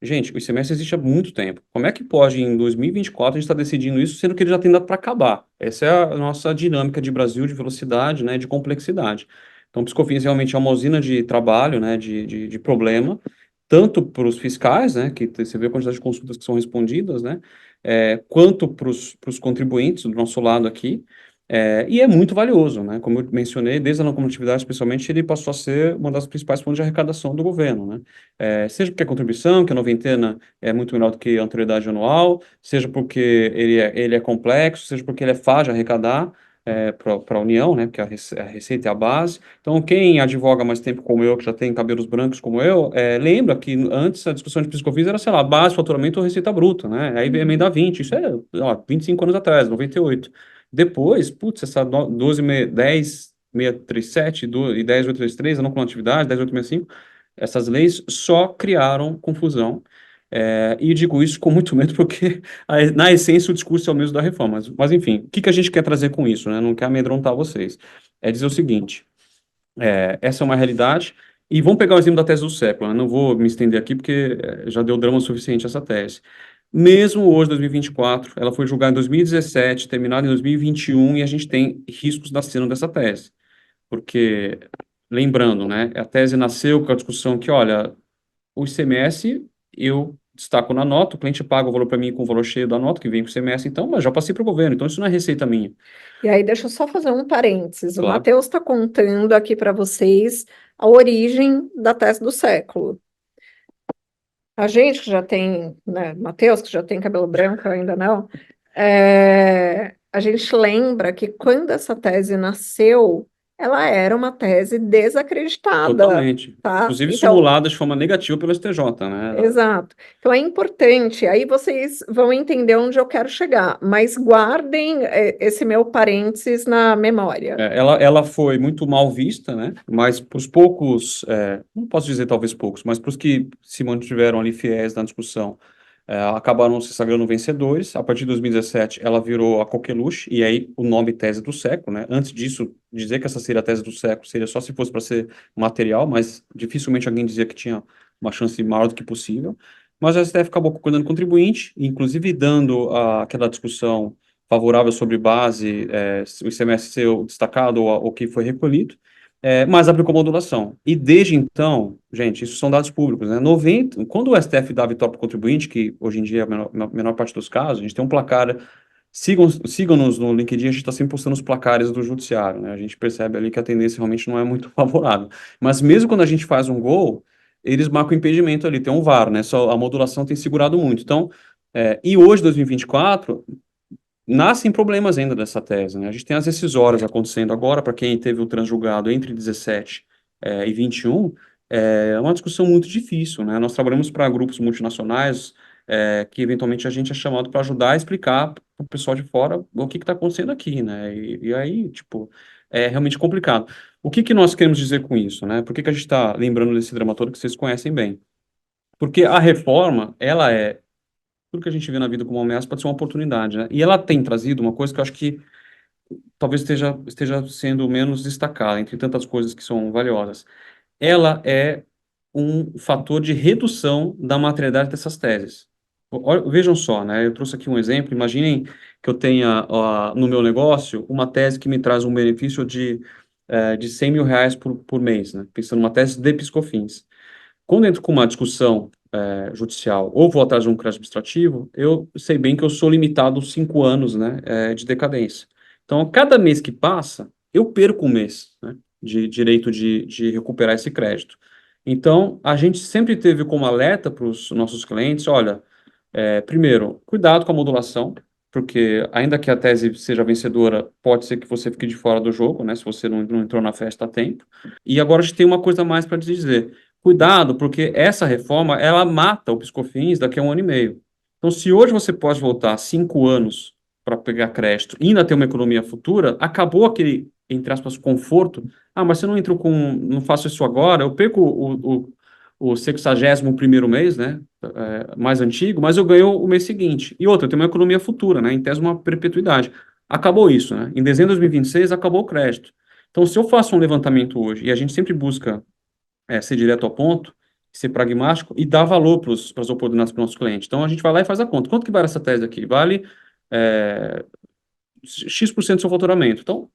Gente, o ICMS existe há muito tempo. Como é que pode, em 2024, a gente estar decidindo isso, sendo que ele já tem dado para acabar? Essa é a nossa dinâmica de Brasil, de velocidade, né, de complexidade. Então, o Piscofins realmente é uma usina de trabalho, né, de problema, tanto para os fiscais, né, que você vê a quantidade de consultas que são respondidas, né, quanto para os contribuintes do nosso lado aqui, e é muito valioso, né? Como eu mencionei, desde a não cumulatividade, especialmente, ele passou a ser uma das principais fontes de arrecadação do governo, né? Seja porque a contribuição, que a noventena é muito menor do que a anterioridade anual, seja porque ele é complexo, seja porque ele é fácil de arrecadar, para a União, né? Porque a receita é a base. Então, quem advoga mais tempo como eu, que já tem cabelos brancos como eu, lembra que antes a discussão de PiscoFins era, sei lá, base, faturamento ou receita bruta, né? Aí vem a emenda 20, isso é, ó, 25 anos atrás, 98. Depois, putz, essa 12, 10, 637 e 10833, a não cumulatividade, 10865, essas leis só criaram confusão. E digo isso com muito medo, porque na essência o discurso é o mesmo da reforma. Mas enfim, o que que a gente quer trazer com isso, né? Não quer amedrontar vocês. É dizer o seguinte: essa é uma realidade. E vamos pegar o exemplo da tese do século, né? Não vou me estender aqui, porque já deu drama suficiente essa tese. Mesmo hoje, 2024, ela foi julgada em 2017, terminada em 2021, e 21, e a gente tem riscos nascendo dessa tese. Porque, lembrando, né, a tese nasceu com a discussão que, olha, o ICMS, eu destaco na nota, o cliente paga o valor para mim com o valor cheio da nota, que vem com o ICMS, então, mas já passei para o governo, então isso não é receita minha. E aí, deixa eu só fazer um parênteses. O Claro. Matheus está contando aqui para vocês a origem da tese do século. A gente que já tem, né, Matheus, que já tem cabelo branco, ainda não, a gente lembra que quando essa tese nasceu, ela era uma tese desacreditada, Totalmente. tá? Inclusive Então, simulada de forma negativa pelo STJ, né? exato. Então é importante, aí vocês vão entender onde eu quero chegar, mas guardem esse meu parênteses na memória. Ela foi muito mal vista, né? Mas para os poucos, não posso dizer talvez poucos, mas para os que se mantiveram ali fiéis na discussão, acabaram se sagrando vencedores. A partir de 2017, ela virou a coqueluche, e aí o nome tese do século, né? Antes disso, dizer que essa seria a tese do século seria só se fosse para ser material, mas dificilmente alguém dizia que tinha uma chance maior do que possível. Mas a STF acabou concordando com o contribuinte, inclusive dando aquela discussão favorável sobre base, o ICMS ser o destacado ou o que foi recolhido, mas aplicou modulação. E desde então, gente, isso são dados públicos, né? 90, quando o STF dá a vitória para o contribuinte, que hoje em dia é a menor parte dos casos, a gente tem um placar. Sigam-nos no LinkedIn, a gente está sempre postando os placares do judiciário, né? A gente percebe ali que a tendência realmente não é muito favorável. Mas mesmo quando a gente faz um gol, eles marcam o impedimento ali, tem um VAR, né? Só a modulação tem segurado muito. Então, e hoje, 2024, nascem problemas ainda dessa tese, né? A gente tem as decisórias acontecendo agora, para quem teve o transjulgado entre 17 e 21, é uma discussão muito difícil, né? Nós trabalhamos para grupos multinacionais, que eventualmente a gente é chamado para ajudar a explicar para o pessoal de fora o que está acontecendo aqui, né? E aí, tipo, é realmente complicado. O que que nós queremos dizer com isso, né? Por que que a gente está lembrando desse drama todo que vocês conhecem bem? Porque a reforma, ela é tudo que a gente vê na vida como uma ameaça pode ser uma oportunidade, né? E ela tem trazido uma coisa que eu acho que talvez esteja sendo menos destacada, entre tantas coisas que são valiosas. Ela é um fator de redução da materialidade dessas teses. Vejam só, né? Eu trouxe aqui um exemplo. Imaginem que eu tenha no meu negócio uma tese que me traz um benefício de R$ 100.000 por mês, né? Pensando numa tese de PiscoFins. Quando entro com uma discussão judicial ou vou atrás de um crédito administrativo, eu sei bem que eu sou limitado aos 5 anos, né, de decadência. Então, a cada mês que passa, eu perco um mês, né, de direito de recuperar esse crédito. Então, a gente sempre teve como alerta para os nossos clientes, olha, primeiro, cuidado com a modulação, porque ainda que a tese seja vencedora, pode ser que você fique de fora do jogo, né, se você não entrou na festa a tempo. E agora a gente tem uma coisa a mais para dizer. Cuidado, porque essa reforma, ela mata o PiscoFins daqui a 1 ano e meio. Então, se hoje você pode voltar 5 anos para pegar crédito e ainda ter uma economia futura, acabou aquele, entre aspas, conforto. Ah, mas se eu não entro com, não faço isso agora, eu perco o 61º mês, né, mais antigo, mas eu ganho o mês seguinte. E outra, tem uma economia futura, né, em tese uma perpetuidade. Acabou isso, né? Em dezembro de 2026, acabou o crédito. Então, se eu faço um levantamento hoje, e a gente sempre busca ser direto ao ponto, ser pragmático e dar valor para as oportunidades para o nosso cliente. Então, a gente vai lá e faz a conta. Quanto que vale essa tese aqui? Vale é, X% do seu faturamento. Então,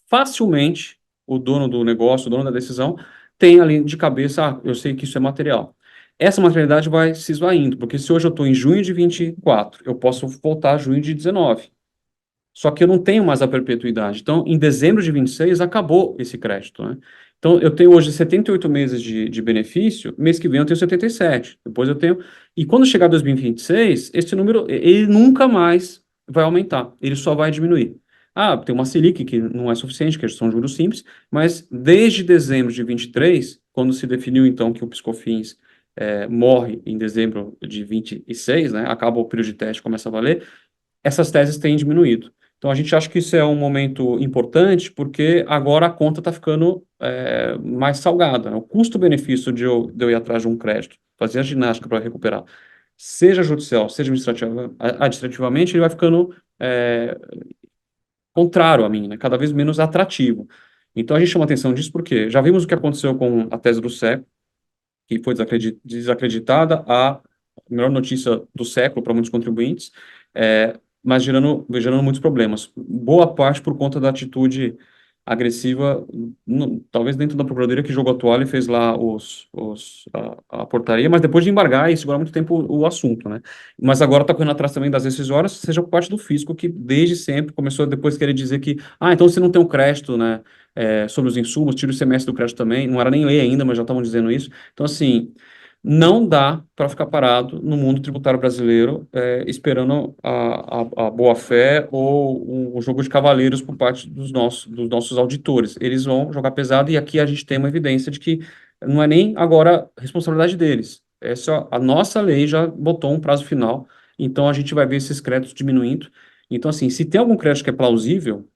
facilmente, o dono do negócio, o dono da decisão, tem ali de cabeça, eu sei que isso é material. Essa materialidade vai se esvaindo, porque se hoje eu estou em junho de 24, eu posso voltar a junho de 19. Só que eu não tenho mais a perpetuidade. Então, em dezembro de 26, acabou esse crédito, né? Então, eu tenho hoje 78 meses de benefício, mês que vem eu tenho 77. Depois eu tenho. E quando chegar 2026, esse número, ele nunca mais vai aumentar, ele só vai diminuir. Ah, tem uma Selic que não é suficiente, que são juros simples, mas desde dezembro de 23, quando se definiu então que o PiscoFins morre em dezembro de 26, né? Acaba o período de teste, começa a valer, essas teses têm diminuído. Então, a gente acha que isso é um momento importante, porque agora a conta está ficando mais salgada, né? O custo-benefício de eu ir atrás de um crédito, fazer a ginástica para recuperar, seja judicial, seja administrativamente, ele vai ficando contrário a mim, né? Cada vez menos atrativo. Então, a gente chama atenção disso porque já vimos o que aconteceu com a tese do século, que foi desacreditada, a melhor notícia do século para muitos contribuintes, mas gerando muitos problemas. Boa parte por conta da atitude agressiva, talvez dentro da Procuradoria, que jogou a toalha e fez lá a portaria, mas depois de embargar e segurar muito tempo o assunto, né? Mas agora está correndo atrás também das decisórias, seja por parte do fisco, que desde sempre começou a depois querer dizer que, então você não tem um crédito, né, sobre os insumos, tira o semestre do crédito também, não era nem lei ainda, mas já estavam dizendo isso. Então, assim, não dá para ficar parado no mundo tributário brasileiro esperando a boa-fé ou um jogo de cavaleiros por parte dos nossos auditores. Eles vão jogar pesado e aqui a gente tem uma evidência de que não é nem agora responsabilidade deles. A nossa lei já botou um prazo final, então a gente vai ver esses créditos diminuindo. Então, assim, se tem algum crédito que é plausível,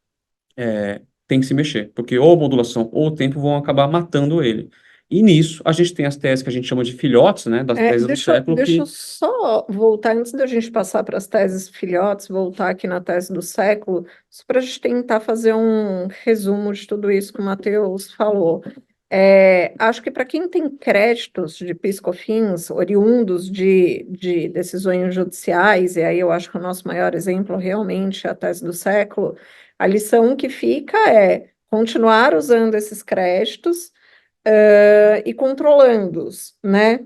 tem que se mexer, porque ou a modulação ou o tempo vão acabar matando ele. E nisso, a gente tem as teses que a gente chama de filhotes, né, das teses do século, Deixa eu que só voltar, antes da gente passar para as teses filhotes, voltar aqui na tese do século, só para a gente tentar fazer um resumo de tudo isso que o Matheus falou. Acho que para quem tem créditos de PiscoFins oriundos de decisões judiciais, e aí eu acho que o nosso maior exemplo realmente é a tese do século, a lição que fica é continuar usando esses créditos e controlando-os, né?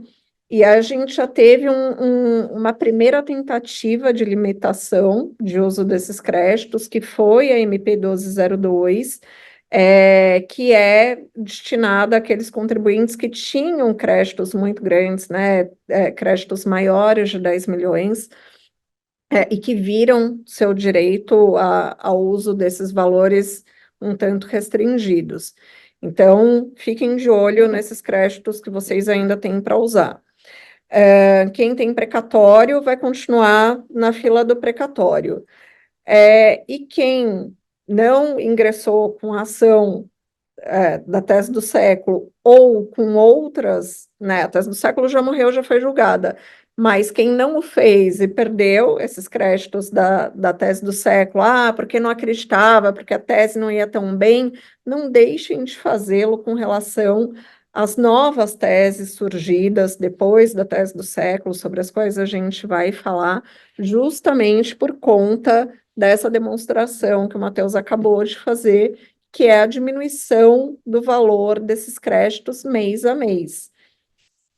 E a gente já teve uma primeira tentativa de limitação de uso desses créditos, que foi a MP 1202, que é destinada àqueles contribuintes que tinham créditos muito grandes, né? Créditos maiores de 10 milhões, e que viram seu direito ao uso desses valores um tanto restringidos. Então, fiquem de olho nesses créditos que vocês ainda têm para usar. Quem tem precatório vai continuar na fila do precatório. E quem não ingressou com ação da tese do século ou com outras, né? A tese do século já morreu, já foi julgada, Mas quem não o fez e perdeu esses créditos da tese do século, porque não acreditava, porque a tese não ia tão bem, não deixem de fazê-lo com relação às novas teses surgidas depois da tese do século, sobre as quais a gente vai falar, justamente por conta dessa demonstração que o Matheus acabou de fazer, que é a diminuição do valor desses créditos mês a mês.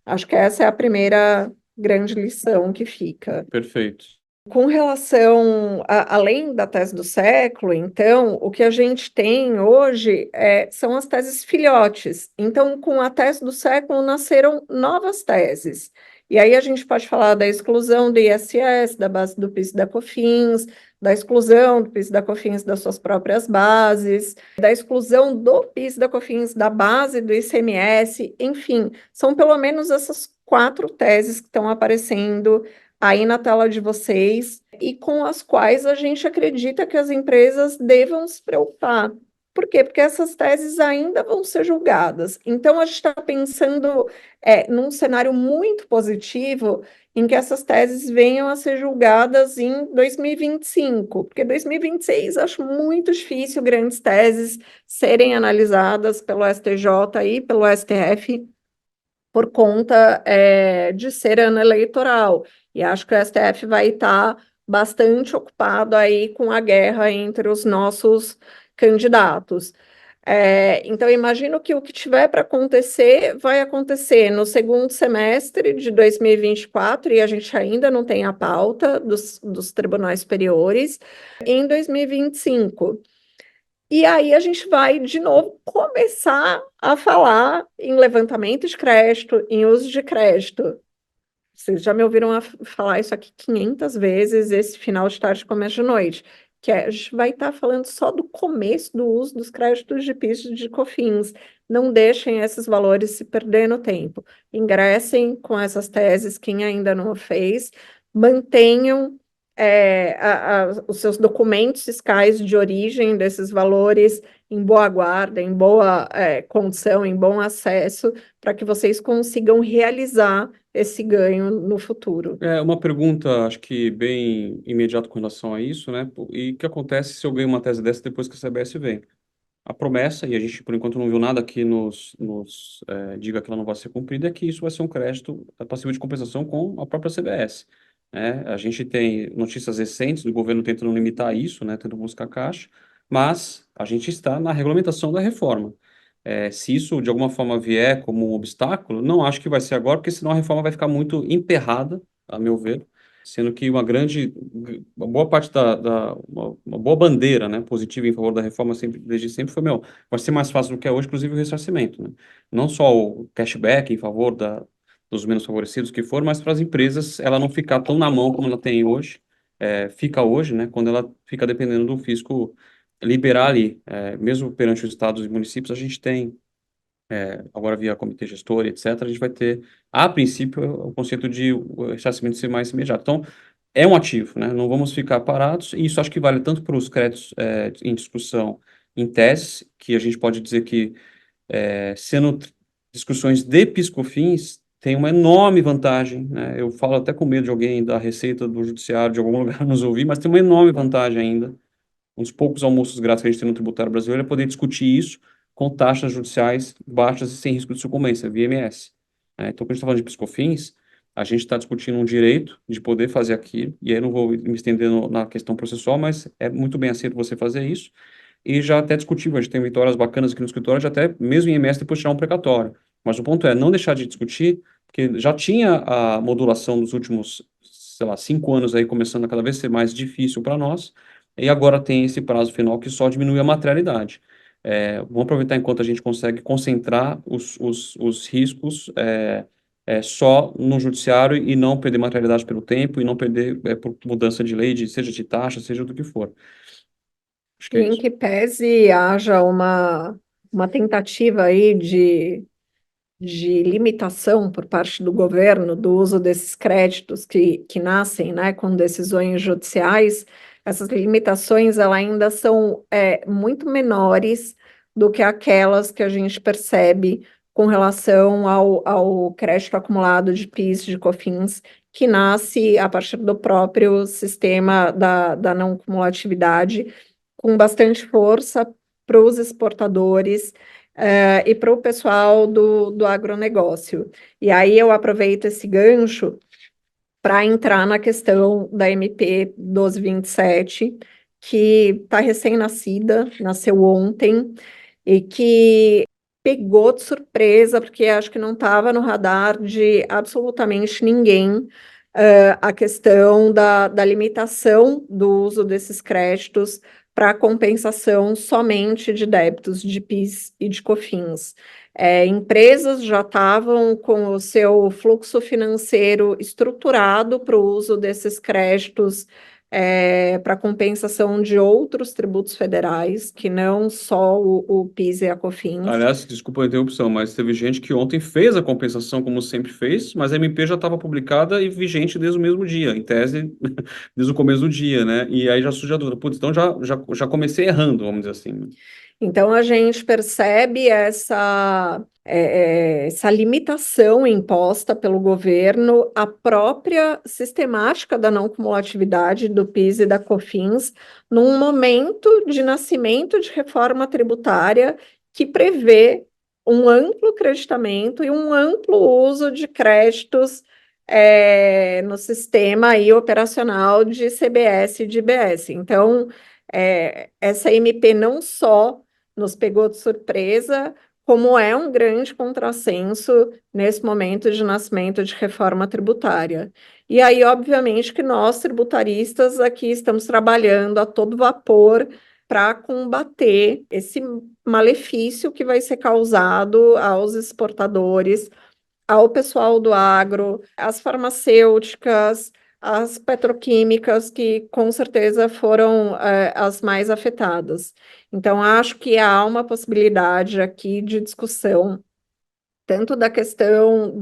Acho que essa é a primeira grande lição que fica. Perfeito. Com relação, além da tese do século, então, o que a gente tem hoje são as teses filhotes. Então, com a tese do século, nasceram novas teses. E aí a gente pode falar da exclusão do ISS, da base do PIS e da COFINS, da exclusão do PIS e da COFINS das suas próprias bases, da exclusão do PIS e da COFINS da base do ICMS, enfim, são pelo menos essas 4 teses que estão aparecendo aí na tela de vocês e com as quais a gente acredita que as empresas devam se preocupar. Por quê? Porque essas teses ainda vão ser julgadas. Então, a gente está pensando num cenário muito positivo em que essas teses venham a ser julgadas em 2025, porque 2026 acho muito difícil grandes teses serem analisadas pelo STJ e pelo STF por conta de ser ano eleitoral. E acho que o STF vai estar bastante ocupado aí com a guerra entre os nossos candidatos. Então, imagino que o que tiver para acontecer, vai acontecer no segundo semestre de 2024, e a gente ainda não tem a pauta dos tribunais superiores, em 2025. E aí a gente vai, de novo, começar a falar em levantamento de crédito, em uso de crédito. Vocês já me ouviram falar isso aqui 500 vezes, esse final de tarde, começo de noite, que a gente vai estar falando só do começo do uso dos créditos de PIS e de COFINS. Não deixem esses valores se perder no tempo. Ingressem com essas teses, quem ainda não o fez, mantenham os seus documentos fiscais de origem desses valores em boa guarda, em boa condição, em bom acesso, para que vocês consigam realizar esse ganho no futuro. É uma pergunta, acho que bem imediata com relação a isso, né? E o que acontece se eu ganho uma tese dessa depois que a CBS vem? A promessa, e a gente por enquanto não viu nada que diga que ela não vai ser cumprida, é que isso vai ser um crédito passível de compensação com a própria CBS. Né? A gente tem notícias recentes do governo tentando limitar isso, né? Tentando buscar caixa, mas a gente está na regulamentação da reforma. Se isso de alguma forma vier como um obstáculo, não acho que vai ser agora, porque senão a reforma vai ficar muito emperrada, a meu ver, sendo que uma boa parte uma boa bandeira, né, positiva em favor da reforma desde sempre foi, vai ser mais fácil do que é hoje, inclusive o ressarcimento, né? Não só o cashback em favor dos menos favorecidos que for, mas para as empresas ela não ficar tão na mão como ela tem hoje, fica hoje, né, quando ela fica dependendo do fisco liberar ali, mesmo perante os estados e municípios, a gente tem agora via comitê gestor, etc., a gente vai ter, a princípio, o conceito de o ressarcimento ser mais imediato. Então, é um ativo, né? Não vamos ficar parados, e isso acho que vale tanto para os créditos em discussão em tese, que a gente pode dizer que, sendo discussões de PIS/COFINS, tem uma enorme vantagem, né? Eu falo até com medo de alguém da Receita, do Judiciário, de algum lugar nos ouvir, mas tem uma enorme vantagem ainda, um dos poucos almoços grátis que a gente tem no tributário brasileiro é poder discutir isso com taxas judiciais baixas e sem risco de sucumbência, via IMS. Então, quando a gente está falando de PIS/COFINS, a gente está discutindo um direito de poder fazer aquilo, e aí não vou me estender na questão processual, mas é muito bem aceito você fazer isso, e já até discutível, a gente tem vitórias bacanas aqui no escritório, de até mesmo em IMS depois tirar um precatório. Mas o ponto é não deixar de discutir, porque já tinha a modulação dos últimos, sei lá, 5 anos aí, começando a cada vez ser mais difícil para nós, e agora tem esse prazo final que só diminui a materialidade. Vamos aproveitar enquanto a gente consegue concentrar os riscos só no judiciário e não perder materialidade pelo tempo e não perder por mudança de lei, seja de taxa, seja do que for. Acho que E é em isso. que pese haja uma tentativa aí de limitação por parte do governo do uso desses créditos que nascem, né, com decisões judiciais, essas limitações elas ainda são muito menores do que aquelas que a gente percebe com relação ao crédito acumulado de PIS, de COFINS, que nasce a partir do próprio sistema da não cumulatividade, com bastante força para os exportadores e para o pessoal do agronegócio. E aí eu aproveito esse gancho para entrar na questão da MP 1227, que está recém-nascida, nasceu ontem, e que pegou de surpresa, porque acho que não estava no radar de absolutamente ninguém, a questão da limitação do uso desses créditos para compensação somente de débitos de PIS e de COFINS. Empresas já estavam com o seu fluxo financeiro estruturado para o uso desses créditos para compensação de outros tributos federais, que não só o PIS e a COFINS. Aliás, desculpa a interrupção, mas teve gente que ontem fez a compensação como sempre fez, mas a MP já estava publicada e vigente desde o mesmo dia, em tese, desde o começo do dia, né? E aí já surge a dúvida, putz, então já comecei errando, vamos dizer assim, né? Então, a gente percebe essa limitação imposta pelo governo à própria sistemática da não cumulatividade do PIS e da COFINS, num momento de nascimento de reforma tributária que prevê um amplo creditamento e um amplo uso de créditos no sistema aí operacional de CBS e de IBS. Então, essa MP não só nos pegou de surpresa, como é um grande contrassenso nesse momento de nascimento de reforma tributária. E aí, obviamente, que nós, tributaristas, aqui estamos trabalhando a todo vapor para combater esse malefício que vai ser causado aos exportadores, ao pessoal do agro, às farmacêuticas, às petroquímicas, que com certeza foram as mais afetadas. Então, acho que há uma possibilidade aqui de discussão, tanto da questão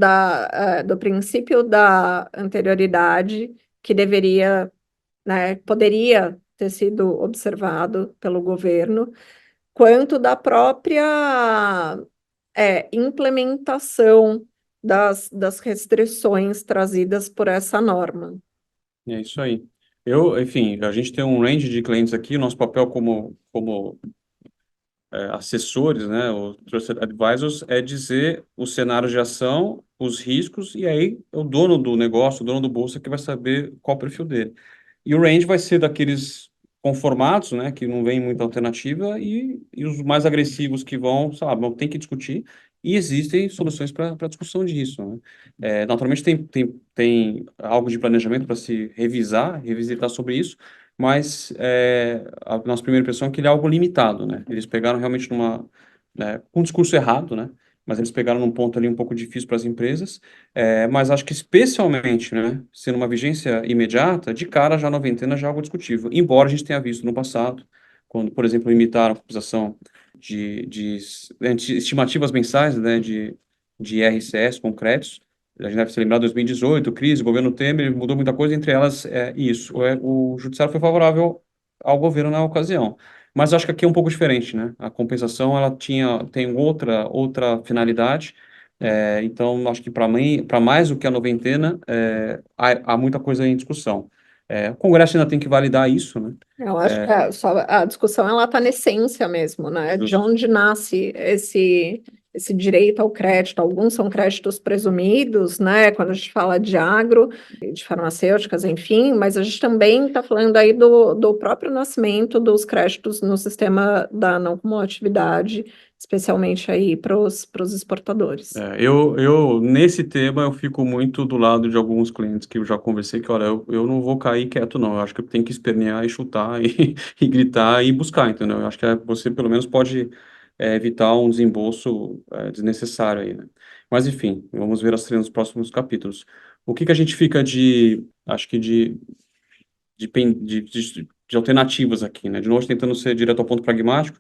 do princípio da anterioridade, que deveria, né, poderia ter sido observado pelo governo, quanto da própria implementação das restrições trazidas por essa norma. É isso aí. Enfim, a gente tem um range de clientes aqui, nosso papel como assessores, né, o Trusted Advisors, é dizer os cenários de ação, os riscos, e aí o dono do negócio, o dono do bolsa, que vai saber qual o perfil dele. E o range vai ser daqueles conformados, né, que não vem muita alternativa, e os mais agressivos que vão, sabe, vão ter que discutir, e existem soluções para discussão disso, né? Naturalmente tem algo de planejamento para se revisitar sobre isso, mas a nossa primeira impressão é que ele é algo limitado, né? Eles pegaram realmente com um discurso errado, né? Mas eles pegaram num ponto ali um pouco difícil para as empresas, mas acho que especialmente, né, sendo uma vigência imediata, de cara já a noventena já é algo discutível, embora a gente tenha visto no passado, quando, por exemplo, limitaram a compensação de estimativas mensais, né, de IRCS com créditos. A gente deve se lembrar de 2018, crise, governo Temer, mudou muita coisa, entre elas isso. O judiciário foi favorável ao governo na ocasião. Mas acho que aqui é um pouco diferente, né? A compensação ela tem outra finalidade. Então, acho que para mais do que a noventena, há muita coisa em discussão. O Congresso ainda tem que validar isso, né? Eu acho que a discussão ela está na essência mesmo, né? De Justo. onde nasce esse direito ao crédito. Alguns são créditos presumidos, né? Quando a gente fala de agro, de farmacêuticas, enfim, mas a gente também está falando aí do próprio nascimento dos créditos no sistema da não cumulatividade, especialmente aí para os exportadores. Nesse tema, eu fico muito do lado de alguns clientes que eu já conversei, que, olha, eu não vou cair quieto, não. Eu acho que eu tenho que espernear e chutar e gritar e buscar, entendeu? Eu acho que você, pelo menos, pode evitar um desembolso desnecessário aí, né? Mas, enfim, vamos ver as cenas nos próximos capítulos. O que que a gente fica acho que de alternativas aqui, né? De novo, tentando ser direto ao ponto pragmático,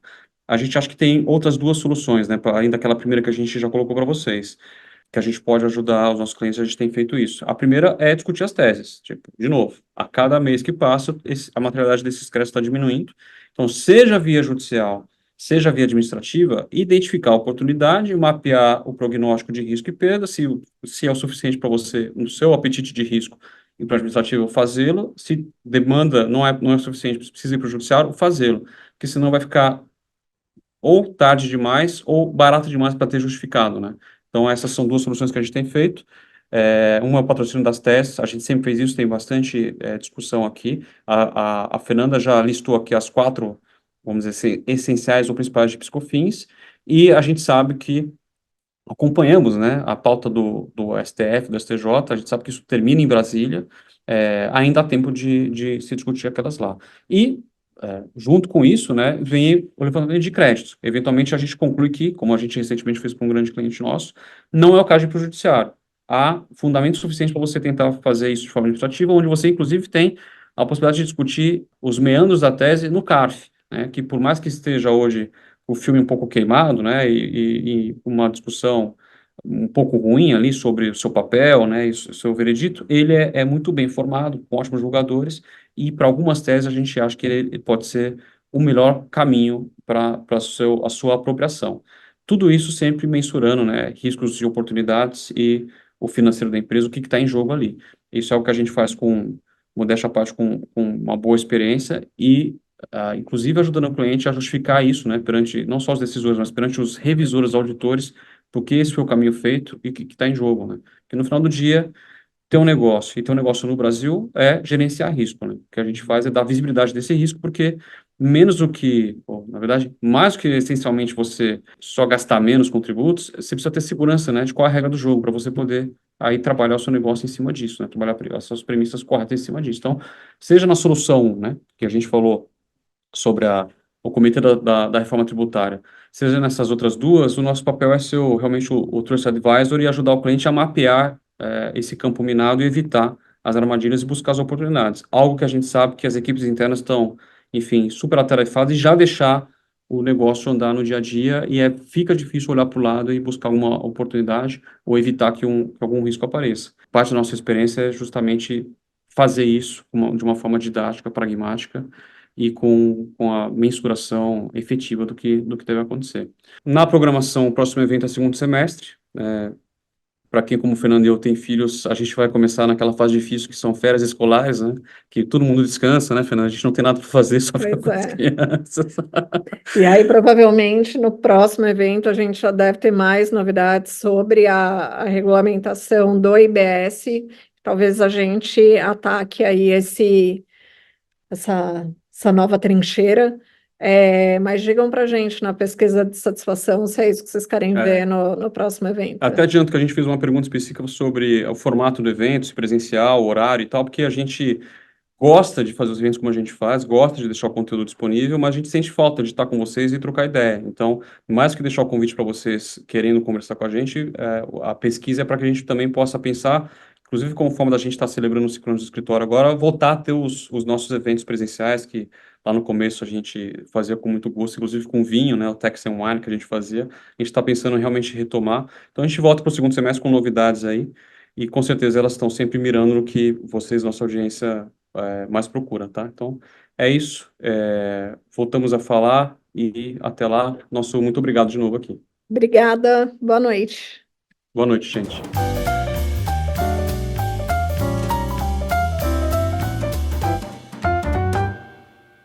a gente acha que tem outras duas soluções, né? Além daquela primeira que a gente já colocou para vocês, que a gente pode ajudar os nossos clientes, a gente tem feito isso. A primeira é discutir as teses. Tipo, de novo, a cada mês que passa, a materialidade desses créditos está diminuindo. Então, seja via judicial, seja via administrativa, identificar a oportunidade, mapear o prognóstico de risco e perda, se é o suficiente para você, no seu apetite de risco, ir para o administrativo, fazê-lo. Se demanda não é suficiente, precisa ir para o judiciário, fazê-lo. Porque senão vai ficar ou tarde demais ou barato demais para ter justificado, né? Então, essas são duas soluções que a gente tem feito. Uma é o patrocínio das teses, a gente sempre fez isso, tem bastante discussão aqui. A Fernanda já listou aqui as quatro, vamos dizer assim, essenciais ou principais de PiscoFins, e a gente sabe que acompanhamos, né, a pauta do STF, do STJ, a gente sabe que isso termina em Brasília, ainda há tempo de se discutir aquelas lá. E, junto com isso, né, vem o levantamento de créditos. Eventualmente, a gente conclui que, como a gente recentemente fez para um grande cliente nosso, não é o caso de ir para o judiciário. Há fundamento suficiente para você tentar fazer isso de forma administrativa, onde você, inclusive, tem a possibilidade de discutir os meandros da tese no CARF, né, que por mais que esteja hoje o filme um pouco queimado, né, e uma discussão um pouco ruim ali sobre o seu papel, né, e o seu veredito, ele é muito bem formado, com ótimos julgadores, e para algumas teses a gente acha que ele pode ser o melhor caminho para a sua apropriação. Tudo isso sempre mensurando, né, riscos e oportunidades e o financeiro da empresa, o que está em jogo ali. Isso é o que a gente faz com, modéstia à parte, com uma boa experiência e inclusive ajudando o cliente a justificar isso, né, perante não só os decisores, mas perante os revisores, auditores, porque esse foi o caminho feito e que está em jogo, né? Porque no final do dia, ter um negócio e ter um negócio no Brasil é gerenciar risco, né? O que a gente faz é dar visibilidade desse risco, porque menos do que, ou, na verdade, mais do que essencialmente você só gastar menos com tributos, você precisa ter segurança, né, de qual é a regra do jogo, para você poder aí trabalhar o seu negócio em cima disso, né? Trabalhar as suas premissas corretas em cima disso. Então, seja na solução, né, que a gente falou sobre o comitê da reforma tributária. Seja nessas outras duas, o nosso papel é ser realmente o Trust Advisor e ajudar o cliente a mapear esse campo minado e evitar as armadilhas e buscar as oportunidades. Algo que a gente sabe que as equipes internas estão, enfim, super atarefadas e já deixar o negócio andar no dia a dia e fica difícil olhar para o lado e buscar uma oportunidade ou evitar que algum risco apareça. Parte da nossa experiência é justamente fazer isso de uma forma didática, pragmática, e com a mensuração efetiva do que deve acontecer. Na programação, o próximo evento é segundo semestre. Para quem, como o Fernando e eu, tem filhos, a gente vai começar naquela fase difícil que são férias escolares, né? Que todo mundo descansa, né, Fernando? A gente não tem nada para fazer, só ficar Pois com as é. crianças. E aí, provavelmente, no próximo evento, a gente já deve ter mais novidades sobre a regulamentação do IBS. Talvez a gente ataque aí essa nova trincheira. Mas digam para a gente na pesquisa de satisfação se é isso que vocês querem É, ver no próximo evento. até adianto que a gente fez uma pergunta específica sobre o formato do evento, se presencial, horário e tal, porque a gente gosta de fazer os eventos como a gente faz, gosta de deixar o conteúdo disponível, mas a gente sente falta de estar com vocês e trocar ideia. Então, mais que deixar o convite para vocês querendo conversar com a gente, a pesquisa é para que a gente também possa pensar, inclusive como forma da gente estar celebrando o Ciclo do Escritório agora, voltar a ter os nossos eventos presenciais, que lá no começo a gente fazia com muito gosto, inclusive com vinho, né, o Tex and Wine que a gente fazia. A gente está pensando em realmente retomar. Então, a gente volta para o segundo semestre com novidades aí, e com certeza elas estão sempre mirando no que vocês, nossa audiência, mais procura, tá? Então, é isso. Voltamos a falar e até lá. Nosso muito obrigado de novo aqui. Obrigada, boa noite. Boa noite, gente.